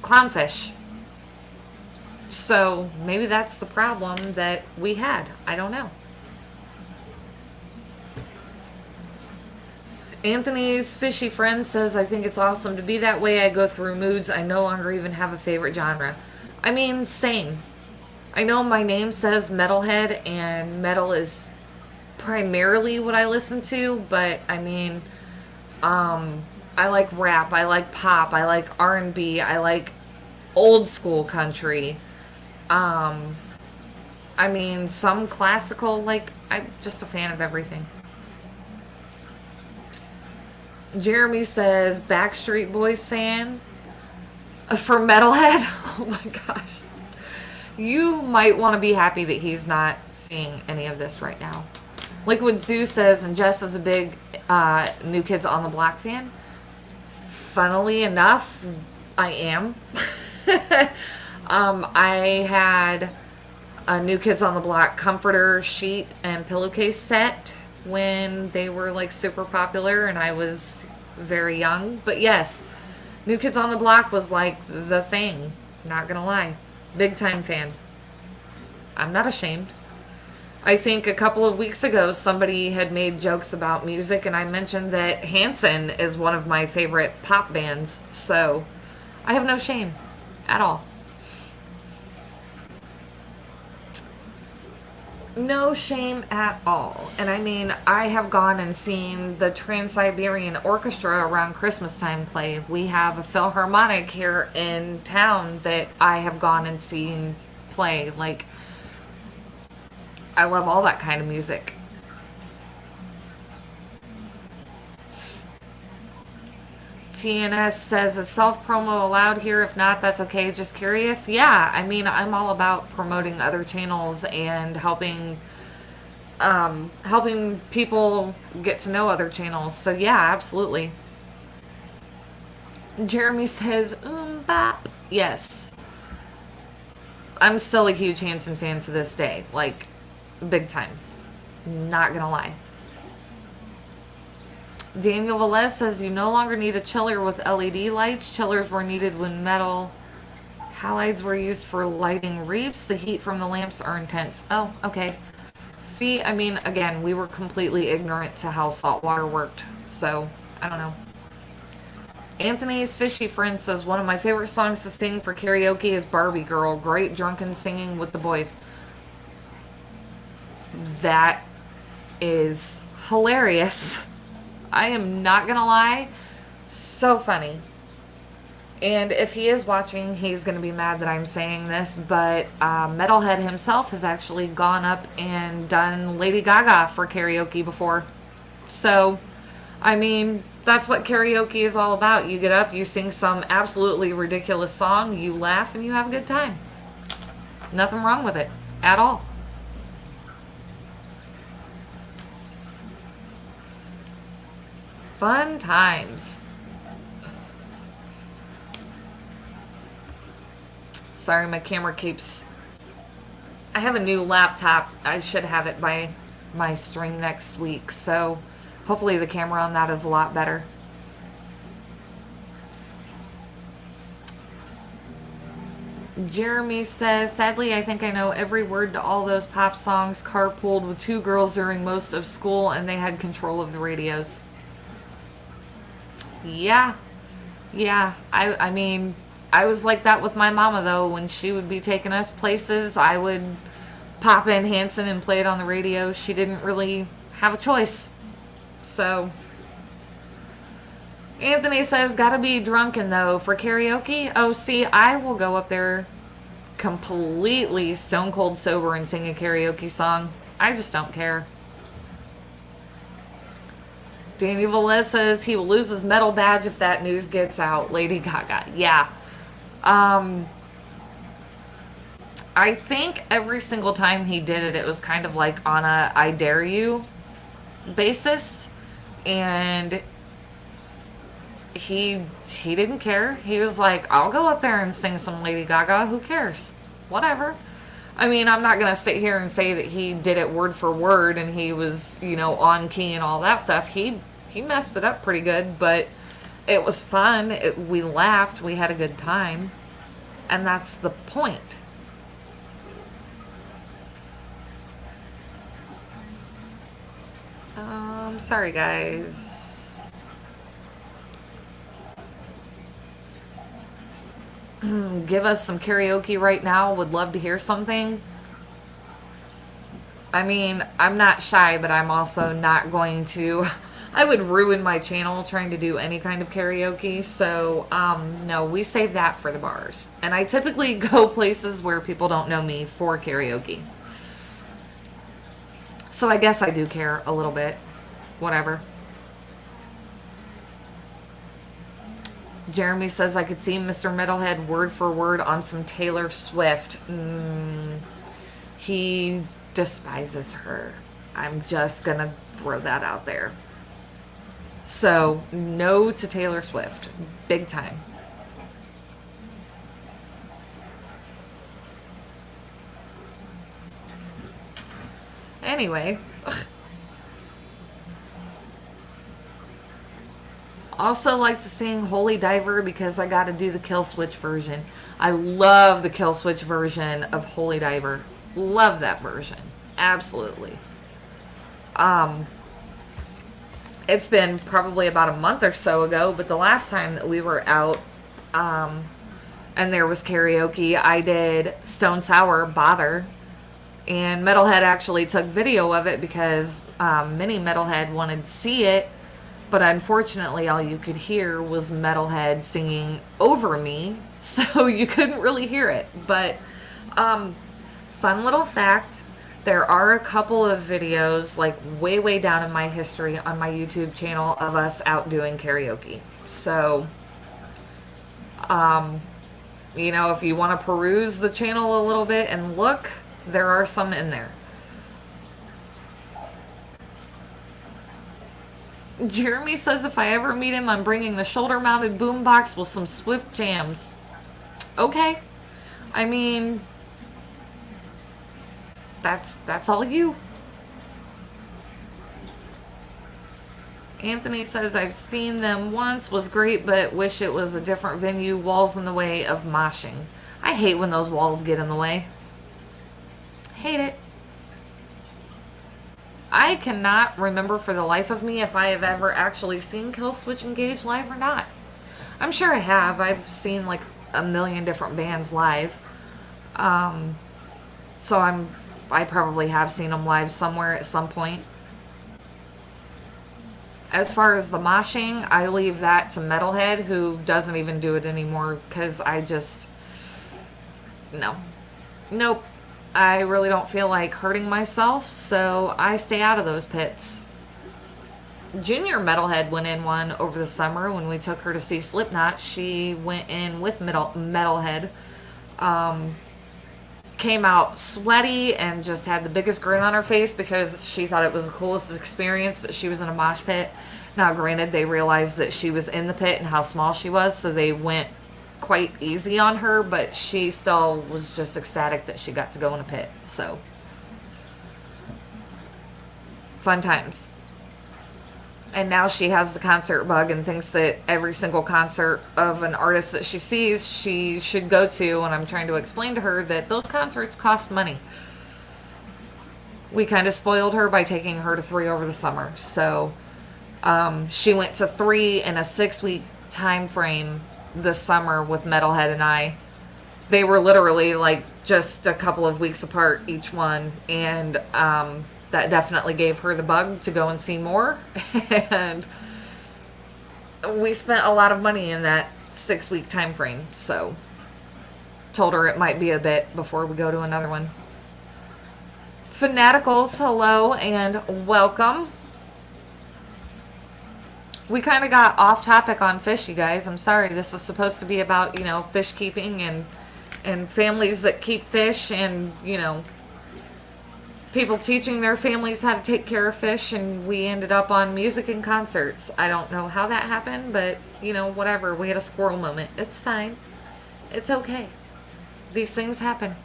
clownfish. So maybe that's the problem that we had. I don't know. Anthony's fishy friend says, I think it's awesome to be that way. I go through moods. I no longer even have a favorite genre. I mean, same. I know my name says metalhead, and metal is primarily what I listen to, but I mean, I like rap, I like pop, I like R&B, I like old school country. I mean, some classical, like, I'm just a fan of everything. Jeremy says, Backstreet Boys fan for Metalhead. Oh my gosh. You might want to be happy that he's not seeing any of this right now. Liquid Zoo says, and Jess is a big New Kids on the Block fan. Funnily enough, I am. I had a New Kids on the Block comforter, sheet, and pillowcase set when they were like super popular and I was very young. But yes, New Kids on the Block was like the thing. Not gonna lie. Big time fan. I'm not ashamed. I think a couple of weeks ago somebody had made jokes about music and I mentioned that Hanson is one of my favorite pop bands. So I have no shame at all. No shame at all. And I mean, I have gone and seen the Trans-Siberian Orchestra around Christmas time play. We have a Philharmonic here in town that I have gone and seen play. Like, I love all that kind of music. TNS says, is self-promo allowed here? If not, that's okay. Just curious. Yeah, I mean, I'm all about promoting other channels and helping people get to know other channels. So yeah, absolutely. Jeremy says, bop. Yes. I'm still a huge Hanson fan to this day. Like, big time. Not gonna lie. Daniel Velez says, you no longer need a chiller with LED lights. Chillers were needed when metal halides were used for lighting reefs. The heat from the lamps are intense. Oh, okay. See, I mean, again, we were completely ignorant to how salt water worked. So, I don't know. Anthony's fishy friend says, one of my favorite songs to sing for karaoke is Barbie Girl. Great drunken singing with the boys. That is hilarious. I am not gonna lie. So funny. And if he is watching, he's going to be mad that I'm saying this, but Metalhead himself has actually gone up and done Lady Gaga for karaoke before. So, I mean, that's what karaoke is all about. You get up, you sing some absolutely ridiculous song, you laugh, and you have a good time. Nothing wrong with it at all. Fun times. Sorry, my camera keeps... I have a new laptop. I should have it by my stream next week, so hopefully the camera on that is a lot better. Jeremy says, sadly, I think I know every word to all those pop songs. Carpooled with two girls during most of school, and they had control of the radios. Yeah. Yeah. I mean, I was like that with my mama, though. When she would be taking us places, I would pop in Hanson and play it on the radio. She didn't really have a choice. So, Anthony says, gotta be drunken, though, for karaoke. Oh, see, I will go up there completely stone cold sober and sing a karaoke song. I just don't care. Danny Velez says he will lose his medal badge if that news gets out. Lady Gaga. Yeah. I think every single time he did it, it was kind of like on a I dare you basis. And he didn't care. He was like, I'll go up there and sing some Lady Gaga. Who cares? Whatever. I mean, I'm not going to sit here and say that he did it word for word and he was, on key and all that stuff. He messed it up pretty good, but it was fun. We laughed. We had a good time. And that's the point. Sorry, guys. Give us some karaoke right now. Would love to hear something. I mean, I'm not shy, but I'm also not going to... I would ruin my channel trying to do any kind of karaoke. So, no, we save that for the bars. And I typically go places where people don't know me for karaoke. So I guess I do care a little bit. Whatever. Jeremy says I could see Mr. Metalhead word for word on some Taylor Swift. He despises her. I'm just gonna throw that out there. So, no to Taylor Swift. Big time. Anyway. Also like to sing Holy Diver because I got to do the Kill Switch version. I love the Kill Switch version of Holy Diver. Love that version. Absolutely. It's been probably about a month or so ago, but the last time that we were out and there was karaoke, I did Stone Sour Bother. And Metalhead actually took video of it because Mini Metalhead wanted to see it. But unfortunately, all you could hear was Metalhead singing over me, so you couldn't really hear it. But fun little fact, there are a couple of videos, like way, way down in my history on my YouTube channel of us out doing karaoke. So, if you want to peruse the channel a little bit and look, there are some in there. Jeremy says if I ever meet him, I'm bringing the shoulder-mounted boombox with some Swift jams. Okay. I mean, that's all you. Anthony says I've seen them once, was great, but wish it was a different venue. Walls in the way of moshing. I hate when those walls get in the way. Hate it. I cannot remember for the life of me if I have ever actually seen Kill Switch Engage live or not. I'm sure I have. I've seen like a million different bands live. So I probably have seen them live somewhere at some point. As far as the moshing, I leave that to Metalhead, who doesn't even do it anymore, because I just, no. Nope. I really don't feel like hurting myself, so I stay out of those pits. Junior Metalhead went in one over the summer when we took her to see Slipknot. She went in with Metalhead. Came out sweaty and just had the biggest grin on her face because she thought it was the coolest experience that she was in a mosh pit. Now, granted, they realized that she was in the pit and how small she was, so they went quite easy on her, but she still was just ecstatic that she got to go in a pit. So, fun times. And now she has the concert bug and thinks that every single concert of an artist that she sees, she should go to. And I'm trying to explain to her that those concerts cost money. We kind of spoiled her by taking her to 3 over the summer. So she went to 3 in a 6-week time frame this summer with Metalhead and I. They were literally like just a couple of weeks apart each one. And that definitely gave her the bug to go and see more. And we spent a lot of money in that 6-week time frame. So told her it might be a bit before we go to another one. Fanaticals, hello and welcome. We kind of got off topic on fish, you guys. I'm sorry. This is supposed to be about, fish keeping and families that keep fish and, people teaching their families how to take care of fish, and we ended up on music and concerts. I don't know how that happened, but, whatever. We had a squirrel moment. It's fine. It's okay. These things happen.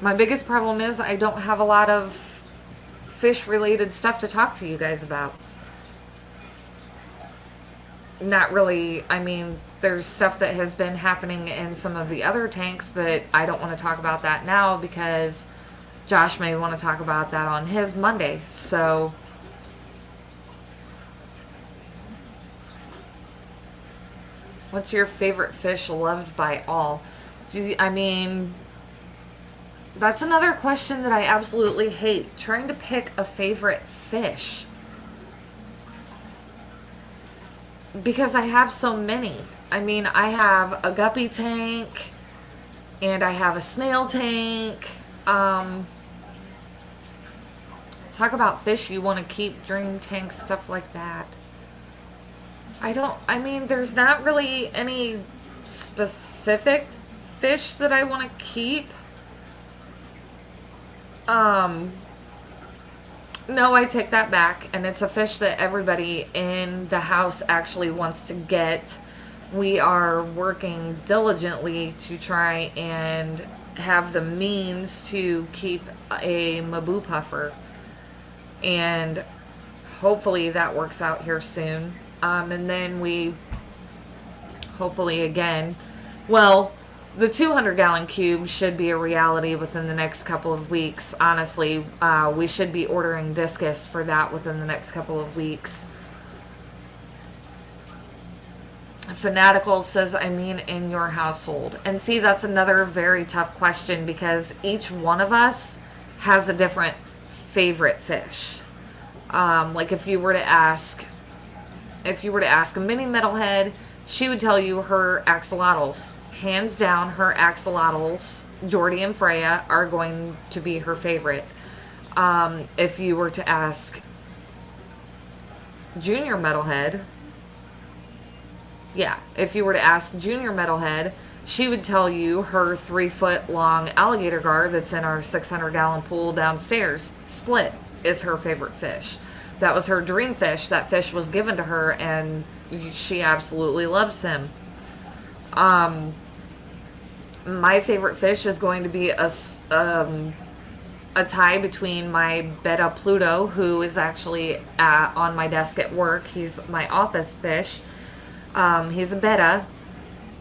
My biggest problem is I don't have a lot of fish-related stuff to talk to you guys about. Not really. I mean, there's stuff that has been happening in some of the other tanks, but I don't want to talk about that now because Josh may want to talk about that on his Monday. So, what's your favorite fish loved by all? That's another question that I absolutely hate. Trying to pick a favorite fish. Because I have so many. I have a guppy tank, and I have a snail tank. Talk about fish you want to keep, dream tanks, stuff like that. There's not really any specific fish that I want to keep. No, I take that back, and it's a fish that everybody in the house actually wants to get. We are working diligently to try and have the means to keep a Mabu puffer, and hopefully that works out here soon. And then we hopefully again, the 200-gallon cube should be a reality within the next couple of weeks. Honestly, we should be ordering discus for that within the next couple of weeks. Fanatical says, in your household. And see, that's another very tough question because each one of us has a different favorite fish. Like if you were to ask a mini metalhead, she would tell you her axolotls. Hands down, her axolotls, Jordy and Freya, are going to be her favorite. If you were to ask Junior Metalhead, she would tell you her 3-foot-long alligator gar that's in our 600-gallon pool downstairs, Split, is her favorite fish. That was her dream fish. That fish was given to her, and she absolutely loves him. My favorite fish is going to be a tie between my Betta Pluto, who is actually on my desk at work. He's my office fish. He's a Betta,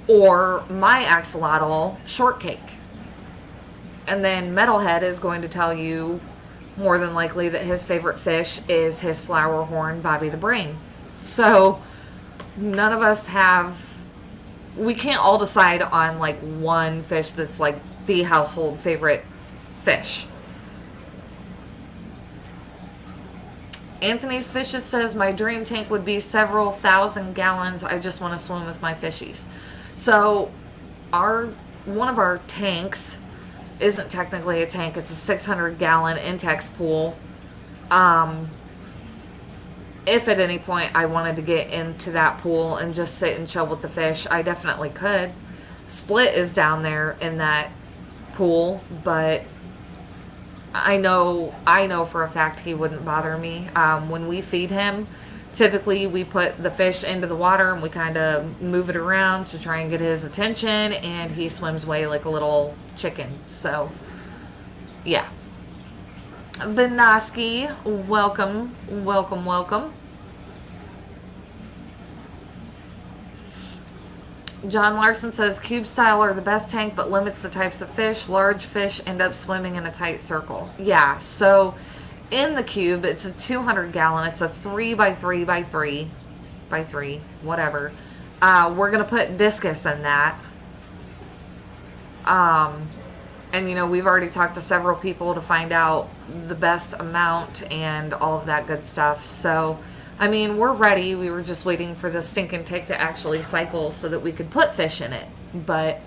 or my axolotl, Shortcake. And then Metalhead is going to tell you more than likely that his favorite fish is his flower horn, Bobby the Brain. So none of us we can't all decide on like one fish that's like the household favorite fish. Anthony's Fishes says, my dream tank would be several thousand gallons. I just want to swim with my fishies. So one of our tanks isn't technically a tank. It's a 600-gallon Intex pool. If at any point I wanted to get into that pool and just sit and chill with the fish, I definitely could. Split is down there in that pool, but I know for a fact he wouldn't bother me. When we feed him, typically we put the fish into the water and we kind of move it around to try and get his attention, and he swims away like a little chicken. So, yeah. Vinoski, welcome, welcome, welcome. John Larson says, cube style are the best tank, but limits the types of fish. Large fish end up swimming in a tight circle. Yeah, so in the cube, it's a 200-gallon. It's a 3 by 3 by 3 by 3, whatever. We're going to put discus in that. And, you know, we've already talked to several people to find out the best amount and all of that good stuff. So, I mean, we're ready. We were just waiting for the stinking tank to actually cycle so that we could put fish in it. But,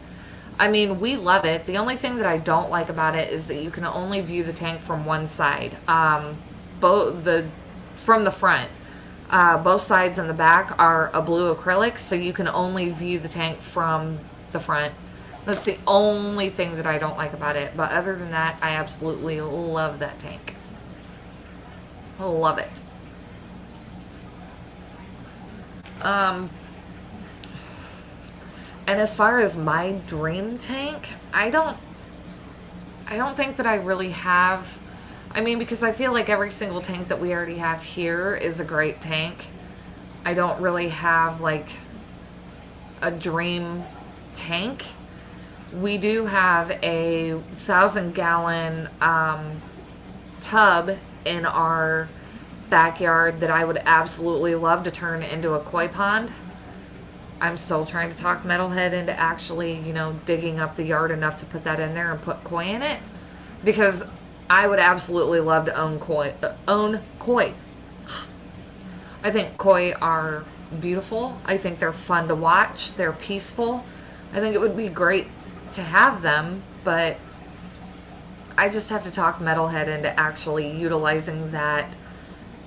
I mean, we love it. The only thing that I don't like about it is that you can only view the tank from one side. From the front. Both sides and the back are a blue acrylic, so you can only view the tank from the front. That's the only thing that I don't like about it. But other than that, I absolutely love that tank. Love it. And as far as my dream tank, I don't think that I really have. I mean, because I feel like every single tank that we already have here is a great tank. I don't really have like a dream tank. We do have a 1,000-gallon tub in our backyard that I would absolutely love to turn into a koi pond. I'm still trying to talk Metalhead into actually, you know, digging up the yard enough to put that in there and put koi in it, because I would absolutely love to own koi. I think koi are beautiful. I think they're fun to watch. They're peaceful. I think it would be great to have them, but I just have to talk Metalhead into actually utilizing that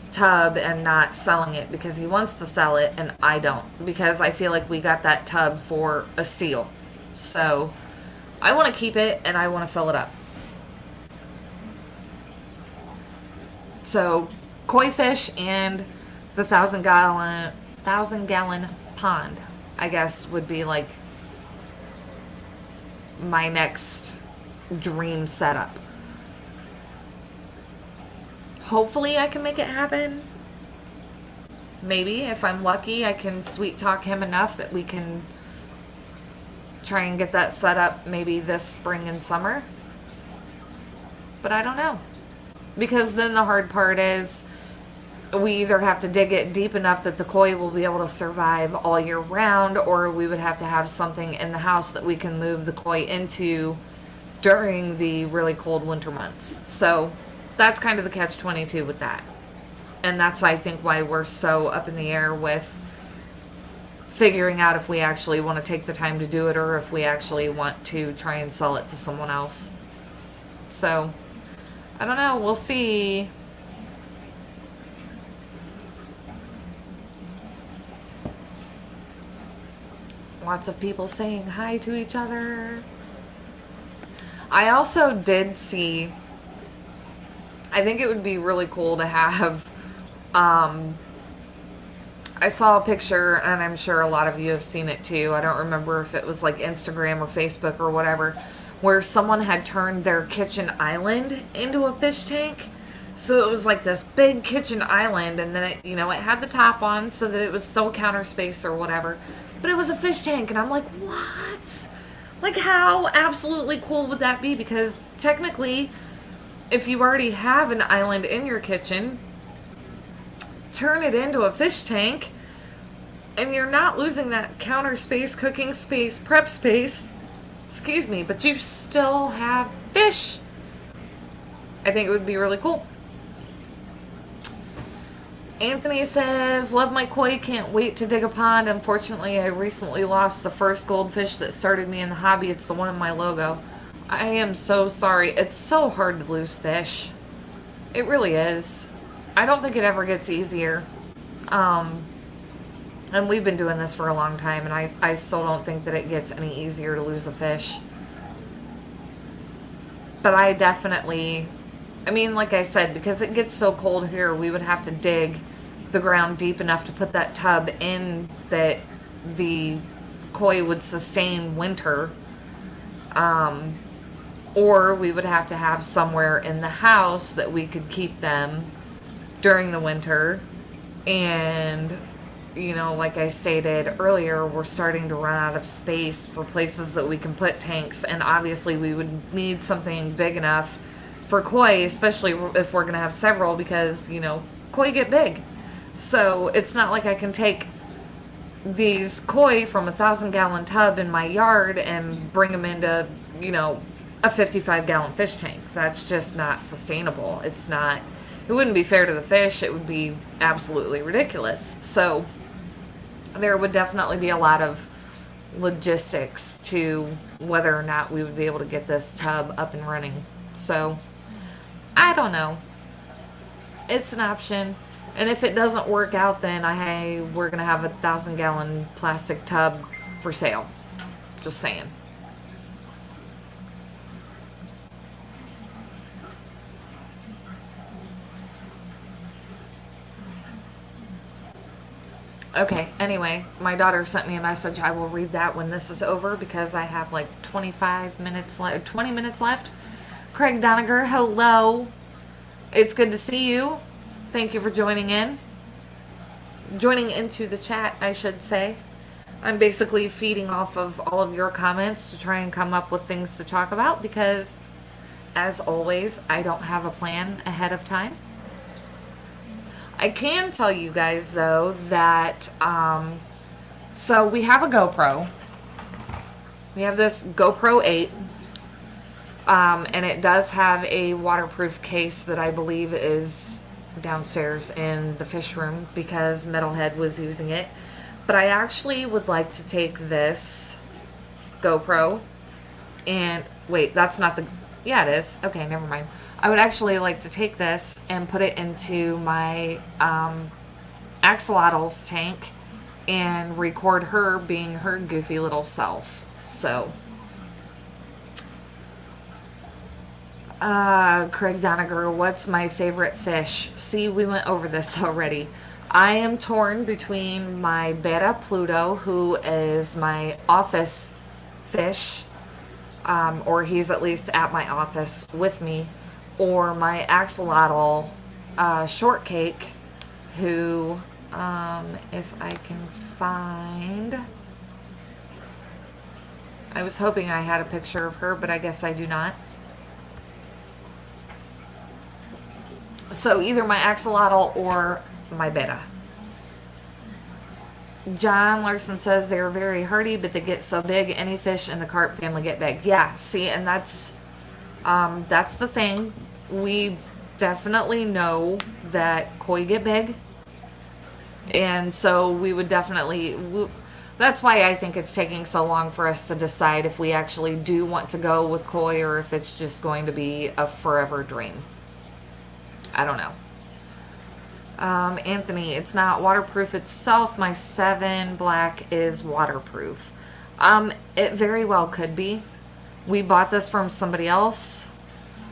tub and not selling it, because he wants to sell it and I don't, because I feel like we got that tub for a steal. So I want to keep it and I want to fill it up. So koi fish and the 1,000-gallon pond, I guess, would be like my next dream setup. Hopefully I can make it happen. Maybe if I'm lucky, I can sweet talk him enough that we can try and get that set up maybe this spring and summer. But I don't know. Because then the hard part is we either have to dig it deep enough that the koi will be able to survive all year round, or we would have to have something in the house that we can move the koi into during the really cold winter months. So that's kind of the catch-22 with that. And that's, I think, why we're so up in the air with figuring out if we actually want to take the time to do it, or if we actually want to try and sell it to someone else. So, I don't know. We'll see. Lots of people saying hi to each other. I also did see, I think it would be really cool to have, I saw a picture, and I'm sure a lot of you have seen it too. I don't remember if it was like Instagram or Facebook or whatever, where someone had turned their kitchen island into a fish tank. So it was like this big kitchen island, and then it, you know, it had the top on so that it was still counter space or whatever. But it was a fish tank, and I'm like, what? Like, how absolutely cool would that be? Because technically, if you already have an island in your kitchen, turn it into a fish tank, and you're not losing that counter space, cooking space, prep space. Excuse me, but you still have fish. I think it would be really cool. Anthony says, love my koi, can't wait to dig a pond. Unfortunately, I recently lost the first goldfish that started me in the hobby. It's the one in my logo. I am so sorry. It's so hard to lose fish. It really is. I don't think it ever gets easier. And we've been doing this for a long time, and I still don't think that it gets any easier to lose a fish. But I definitely, I mean, like I said, because it gets so cold here, we would have to dig the ground deep enough to put that tub in that the koi would sustain winter. Or we would have to have somewhere in the house that we could keep them during the winter. And, you know, like I stated earlier, we're starting to run out of space for places that we can put tanks. And obviously we would need something big enough for koi, especially if we're going to have several, because, you know, koi get big. So it's not like I can take these koi from a 1,000-gallon tub in my yard and bring them into, you know, a 55-gallon fish tank. That's just not sustainable. It's not, it wouldn't be fair to the fish. It would be absolutely ridiculous. So there would definitely be a lot of logistics to whether or not we would be able to get this tub up and running. So I don't know. It's an option. And if it doesn't work out, then we're going to have a 1,000-gallon plastic tub for sale. Just saying. Okay, anyway, my daughter sent me a message. I will read that when this is over because I have like 25 minutes left, 20 minutes left. Craig Doniger, hello. It's good to see you. Thank you for joining in. Joining into the chat, I should say. I'm basically feeding off of all of your comments to try and come up with things to talk about because, as always, I don't have a plan ahead of time. I can tell you guys, though, that, so we have a GoPro. We have this GoPro 8. And it does have a waterproof case that I believe is downstairs in the fish room because Metalhead was using it. But I actually would like to take this GoPro and, wait, that's not the, yeah, it is. Okay, never mind. I would actually like to take this and put it into my axolotls tank and record her being her goofy little self. So, Craig Doniger, what's my favorite fish? See, we went over this already. I am torn between my Betta Pluto, who is my office fish, or he's at least at my office with me, or my axolotl shortcake, who, if I can find, I was hoping I had a picture of her, but I guess I do not. So either my axolotl or my betta. John Larson says they're very hardy, but they get so big. Any fish in the carp family get big. Yeah, see, and that's the thing. We definitely know that koi get big, and so we would definitely. That's why I think it's taking so long for us to decide if we actually do want to go with koi or if it's just going to be a forever dream. I don't know. Anthony, it's not waterproof itself. My 7 black is waterproof. It very well could be. We bought this from somebody else.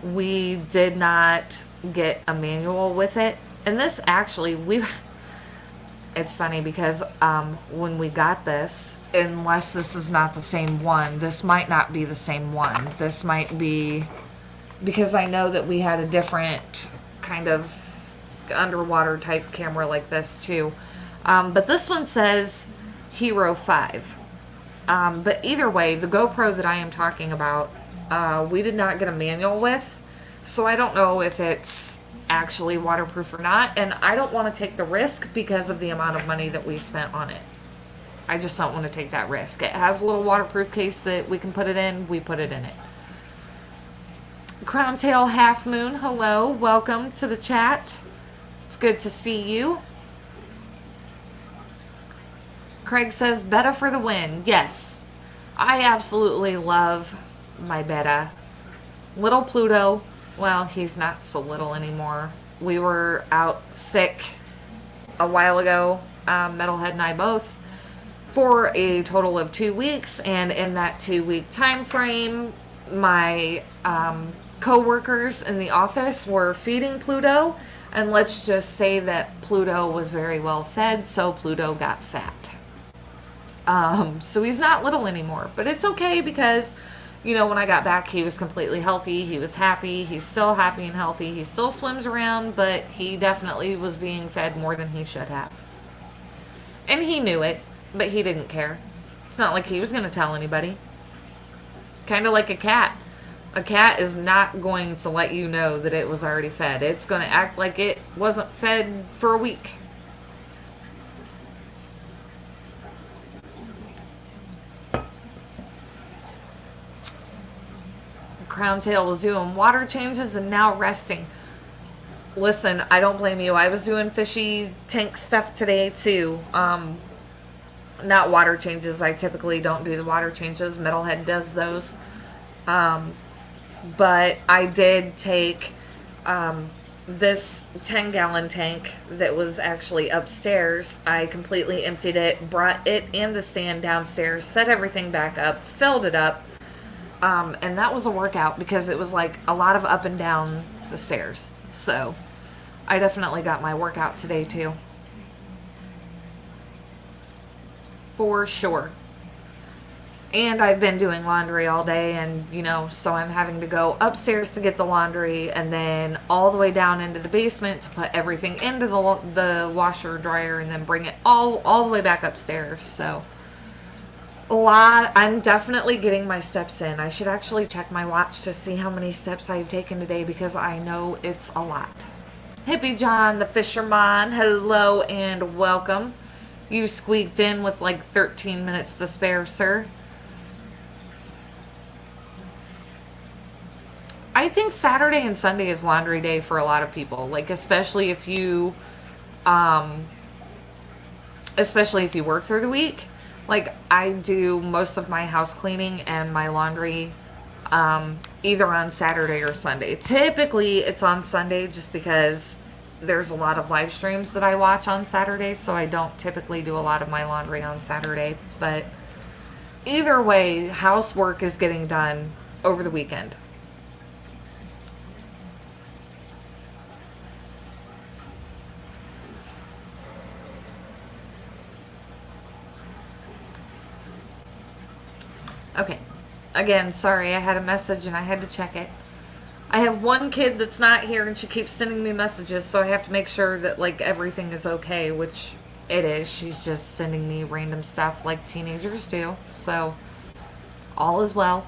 We did not get a manual with it. And this actually, it's funny because when we got this, unless this is not the same one, this might not be the same one. This might be, because I know that we had a different kind of underwater type camera like this too, but this one says Hero 5, but either way, the GoPro that I am talking about, we did not get a manual with, so I don't know if it's actually waterproof or not, and I don't want to take the risk because of the amount of money that we spent on it. I just don't want to take that risk. It has a little waterproof case that we can put it in. We put it in it. Crown Tail Half Moon, hello, welcome to the chat. It's good to see you. Craig says, Betta for the win. Yes, I absolutely love my Betta. Little Pluto, well, he's not so little anymore. We were out sick a while ago, Metalhead and I both, for a total of 2 weeks. And in that 2-week time frame, my co-workers in the office were feeding Pluto. And let's just say that Pluto was very well fed, so Pluto got fat. So he's not little anymore. But it's okay because, you know, when I got back, he was completely healthy. He was happy. He's still happy and healthy. He still swims around, but he definitely was being fed more than he should have. And he knew it, but he didn't care. It's not like he was going to tell anybody. Kind of like a cat. A cat is not going to let you know that it was already fed. It's going to act like it wasn't fed for a week. Crowntail was doing water changes and now resting. Listen, I don't blame you. I was doing fishy tank stuff today too. Not water changes. I typically don't do the water changes. Metalhead does those. But I did take this 10-gallon tank that was actually upstairs. I completely emptied it, brought it and the stand downstairs, set everything back up, filled it up. And that was a workout because it was like a lot of up and down the stairs. So I definitely got my workout today too. For sure. And I've been doing laundry all day, and, you know, so I'm having to go upstairs to get the laundry and then all the way down into the basement to put everything into the washer dryer and then bring it all the way back upstairs. So a lot. I'm definitely getting my steps in. I should actually check my watch to see how many steps I've taken today because I know it's a lot. Hippie John the Fisherman, hello and welcome. You squeaked in with like 13 minutes to spare, sir. I think Saturday and Sunday is laundry day for a lot of people. Like, especially if you work through the week. Like, I do most of my house cleaning and my laundry either on Saturday or Sunday. Typically, it's on Sunday just because there's a lot of live streams that I watch on Saturdays, so I don't typically do a lot of my laundry on Saturday. But either way, housework is getting done over the weekend. Okay. Again, sorry, I had a message and I had to check it. I have one kid that's not here and she keeps sending me messages, so I have to make sure that, like, everything is okay, which it is. She's just sending me random stuff like teenagers do. So, all is well.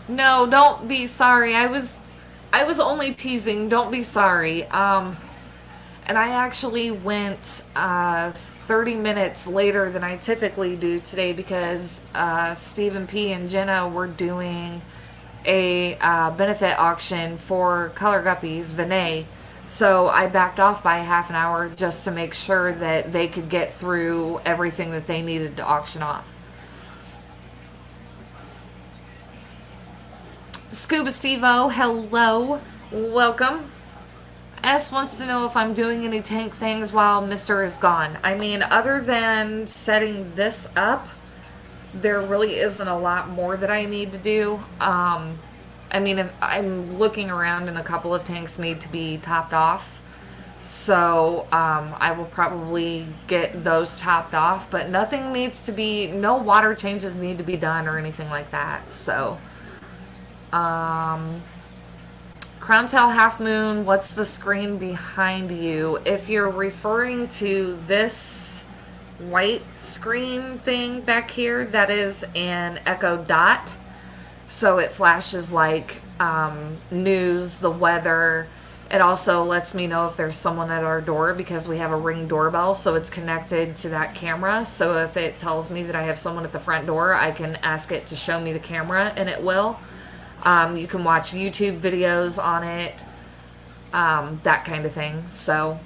No, don't be sorry. I was only teasing. Don't be sorry. And I actually went 30 minutes later than I typically do today because Stephen P. and Jenna were doing a benefit auction for Color Guppies, Vinay. So I backed off by a half an hour just to make sure that they could get through everything that they needed to auction off. Scuba Steve-O, hello. Welcome. S wants to know if I'm doing any tank things while Mr. is gone. I mean, other than setting this up, there really isn't a lot more that I need to do. I mean, if I'm looking around and a couple of tanks need to be topped off. So, I will probably get those topped off, but nothing needs to be, no water changes need to be done or anything like that. So, Crowntail Half Moon, what's the screen behind you? If you're referring to this white screen thing back here, that is an Echo Dot. So it flashes like news, the weather. It also lets me know if there's someone at our door because we have a Ring doorbell, so it's connected to that camera. So if it tells me that I have someone at the front door, I can ask it to show me the camera, and it will. You can watch YouTube videos on it. that kind of thing. So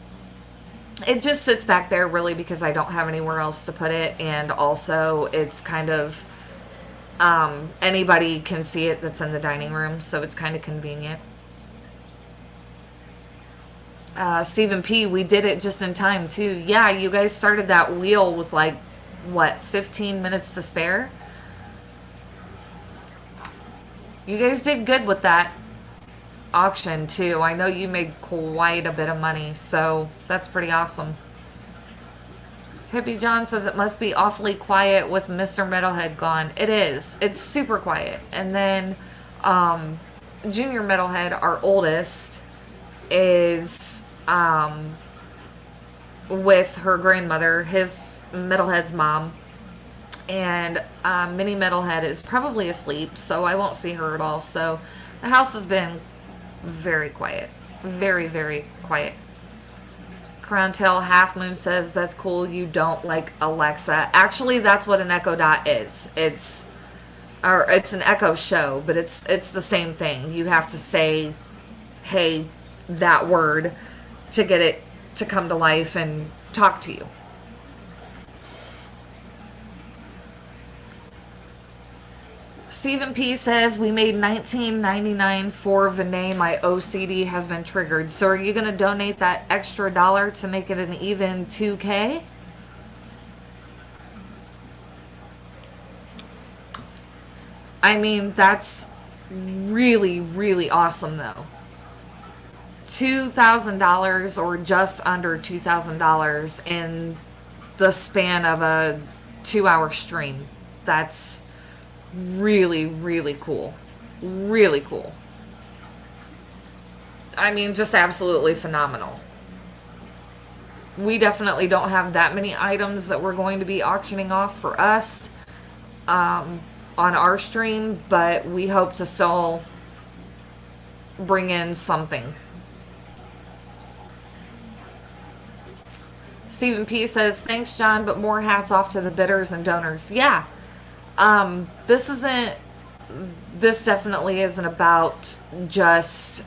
it just sits back there really because I don't have anywhere else to put it, and also it's kind of anybody can see it that's in the dining room, so it's kind of convenient. Stephen P, we did it just in time too. Yeah, you guys started that wheel with like what, 15 minutes to spare? You guys did good with that auction too. I know you made quite a bit of money, so that's pretty awesome. Hippie John says it must be awfully quiet with Mr. Metalhead gone. It is. It's super quiet. And then Junior Metalhead, our oldest, is with her grandmother, his Metalhead's mom. And Mini Metalhead is probably asleep, so I won't see her at all. So the house has been very quiet. Very, very quiet. Crown Tail Half Moon says, that's cool, you don't like Alexa. Actually, that's what an Echo Dot is. It's an Echo Show, but it's the same thing. You have to say, hey, that word to get it to come to life and talk to you. Stephen P says, we made $19.99 for Vinay. My OCD has been triggered. So are you going to donate that extra dollar to make it an even $2K? I mean, that's really, really awesome though. $2,000 or just under $2,000 in the span of a 2-hour stream. That's really, really cool. Really cool. I mean, just absolutely phenomenal. We definitely don't have that many items that we're going to be auctioning off for us on our stream, but we hope to still bring in something. Stephen P says, thanks, John, but more hats off to the bidders and donors. Yeah. This definitely isn't about just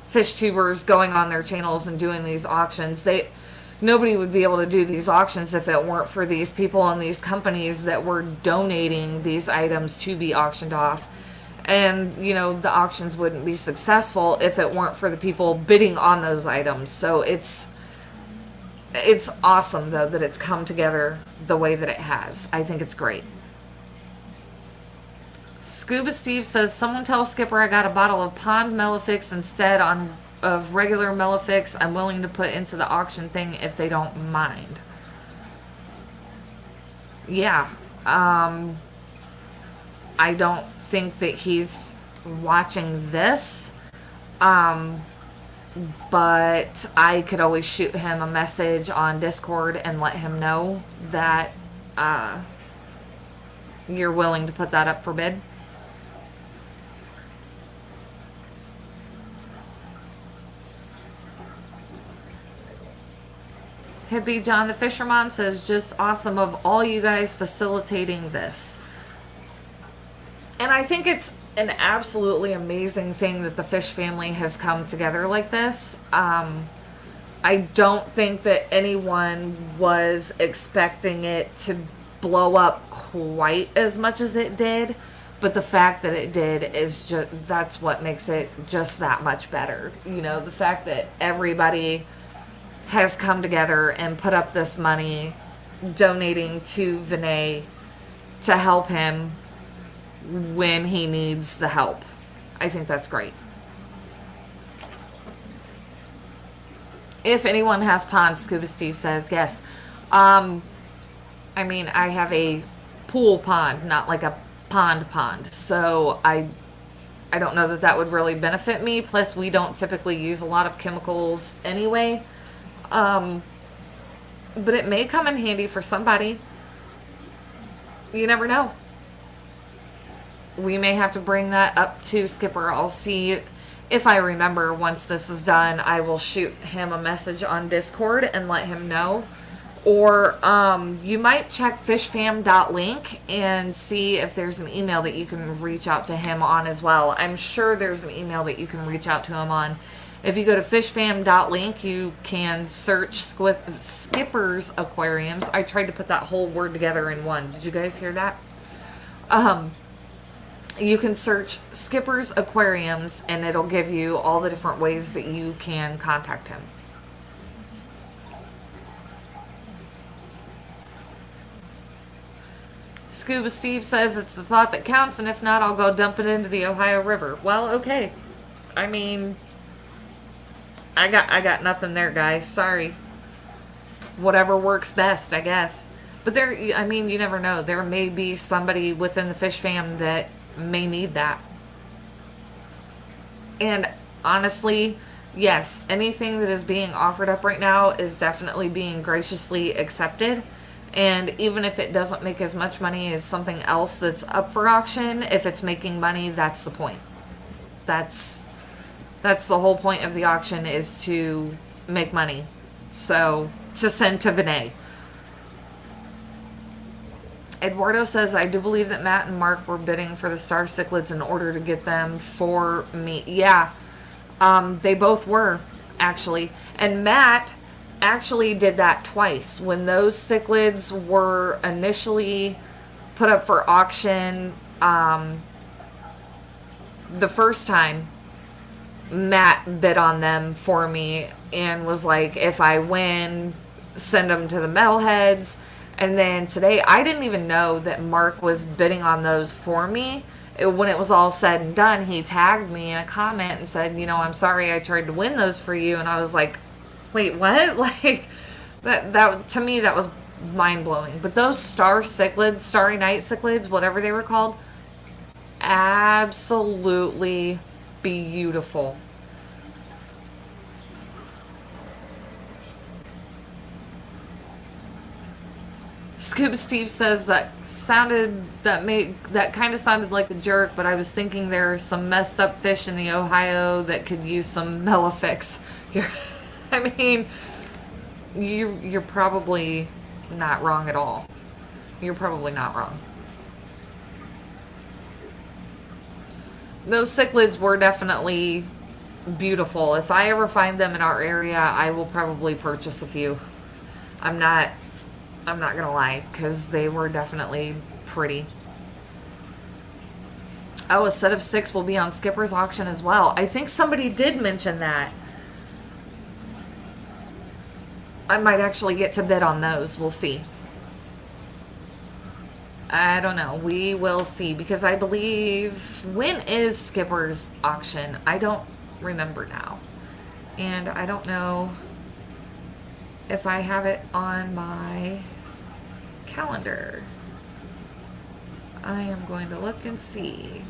fish tubers going on their channels and doing these auctions. Nobody would be able to do these auctions if it weren't for these people and these companies that were donating these items to be auctioned off. And, you know, the auctions wouldn't be successful if it weren't for the people bidding on those items. So it's awesome, though, that it's come together the way that it has. I think it's great. Scuba Steve says, someone tell Skipper I got a bottle of Pond Melifix instead of regular Melifix. I'm willing to put into the auction thing if they don't mind. Yeah. I don't think that he's watching this. But I could always shoot him a message on Discord and let him know that you're willing to put that up for bid. Hippie John the Fisherman says, just awesome of all you guys facilitating this. And I think it's an absolutely amazing thing that the fish family has come together like this. I don't think that anyone was expecting it to blow up quite as much as it did, but the fact that it did is just, that's what makes it just that much better. You know, the fact that everybody has come together and put up this money, donating to Vinay to help him when he needs the help. I think that's great. If anyone has ponds, Scuba Steve says, yes. I mean, I have a pool pond, not like a pond. So I don't know that that would really benefit me. Plus, we don't typically use a lot of chemicals anyway. But it may come in handy for somebody. You never know. We may have to bring that up to Skipper. I'll see if I remember once this is done. I will shoot him a message on Discord and let him know. Or you might check fishfam.link and see if there's an email that you can reach out to him on as well. I'm sure there's an email that you can reach out to him on. If you go to fishfam.link, you can search Skipper's Aquariums. I tried to put that whole word together in one. Did you guys hear that? You can search Skipper's Aquariums and it'll give you all the different ways that you can contact him. Scuba Steve says it's the thought that counts, and if not, I'll go dump it into the Ohio River. Well, okay. I mean, I got nothing there, guys. Sorry. Whatever works best, I guess. But I mean, you never know. There may be somebody within the fish fam that may need that. And honestly, yes, anything that is being offered up right now is definitely being graciously accepted. And even if it doesn't make as much money as something else that's up for auction, if it's making money, that's the point. That's the whole point of the auction, is to make money. So, to send to Vinay. Eduardo says, I do believe that Matt and Mark were bidding for the star cichlids in order to get them for me. Yeah, they both were, actually. And Matt actually did that twice. When those cichlids were initially put up for auction, the first time, Matt bid on them for me and was like, if I win, send them to the metalheads. And then today, I didn't even know that Mark was bidding on those for me. When it was all said and done, he tagged me in a comment and said, I'm sorry I tried to win those for you. And I was like, wait, what? Like, that to me, that was mind-blowing. But those Starry Night cichlids, whatever they were called, absolutely beautiful. Scuba Steve says that kind of sounded like a jerk, but I was thinking there are some messed up fish in the Ohio that could use some Melifix. I mean, you're probably not wrong at all. You're probably not wrong. Those cichlids were definitely beautiful. If I ever find them in our area, I will probably purchase a few. I'm not gonna lie, because they were definitely pretty. Oh, a set of 6 will be on Skipper's auction as well. I think somebody did mention that. I might actually get to bid on those. We'll see. I don't know. We will see, because I believe, when is Skipper's auction? I don't remember now. And I don't know if I have it on my calendar. I am going to look and see.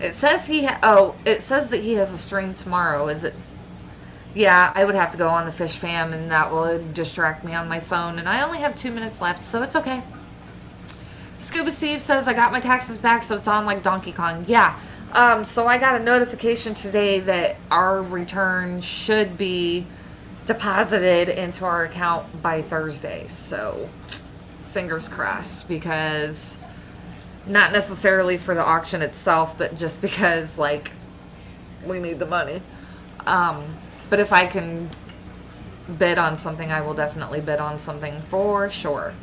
It says it says that he has a stream tomorrow. Is it? Yeah, I would have to go on the Fish Fam, and that will distract me on my phone. And I only have 2 minutes left, so it's okay. Scuba Steve says, I got my taxes back, so it's on like Donkey Kong. Yeah. So I got a notification today that our return should be deposited into our account by Thursday. So fingers crossed, because not necessarily for the auction itself, but just because, like, we need the money. But if I can bid on something, I will definitely bid on something for sure.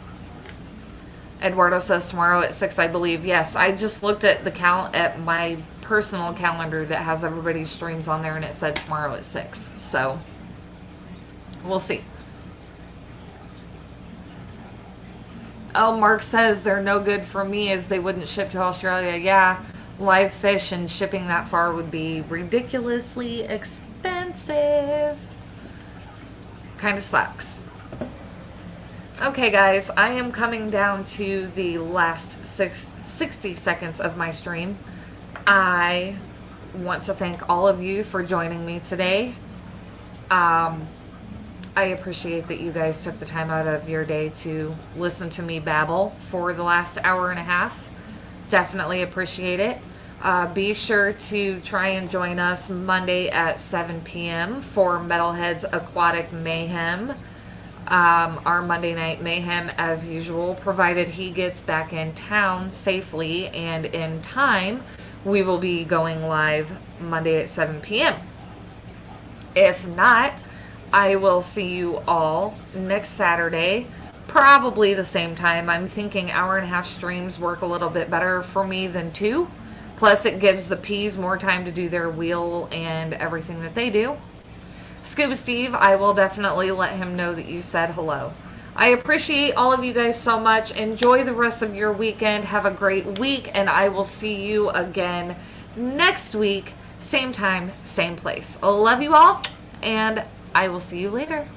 Eduardo says tomorrow at 6, I believe. Yes, I just looked at at my personal calendar that has everybody's streams on there, and it said tomorrow at 6. So we'll see. Oh, Mark says they're no good for me as they wouldn't ship to Australia. Yeah, live fish and shipping that far would be ridiculously expensive. Kind of sucks. Okay, guys, I am coming down to the last 60 seconds of my stream. I want to thank all of you for joining me today. I appreciate that you guys took the time out of your day to listen to me babble for the last hour and a half. Definitely appreciate it. Be sure to try and join us Monday at 7 p.m. for Metalhead's Aquatic Mayhem. our Monday Night Mayhem as usual, provided he gets back in town safely and in time. We will be going live Monday at 7 p.m. If not, I will see you all next Saturday, probably the same time. I'm thinking hour and a half streams work a little bit better for me than 2. Plus, it gives the peas more time to do their wheel and everything that they do. Scuba Steve, I will definitely let him know that you said hello. I appreciate all of you guys so much. Enjoy the rest of your weekend. Have a great week, and I will see you again next week. Same time, same place. I love you all, and I will see you later.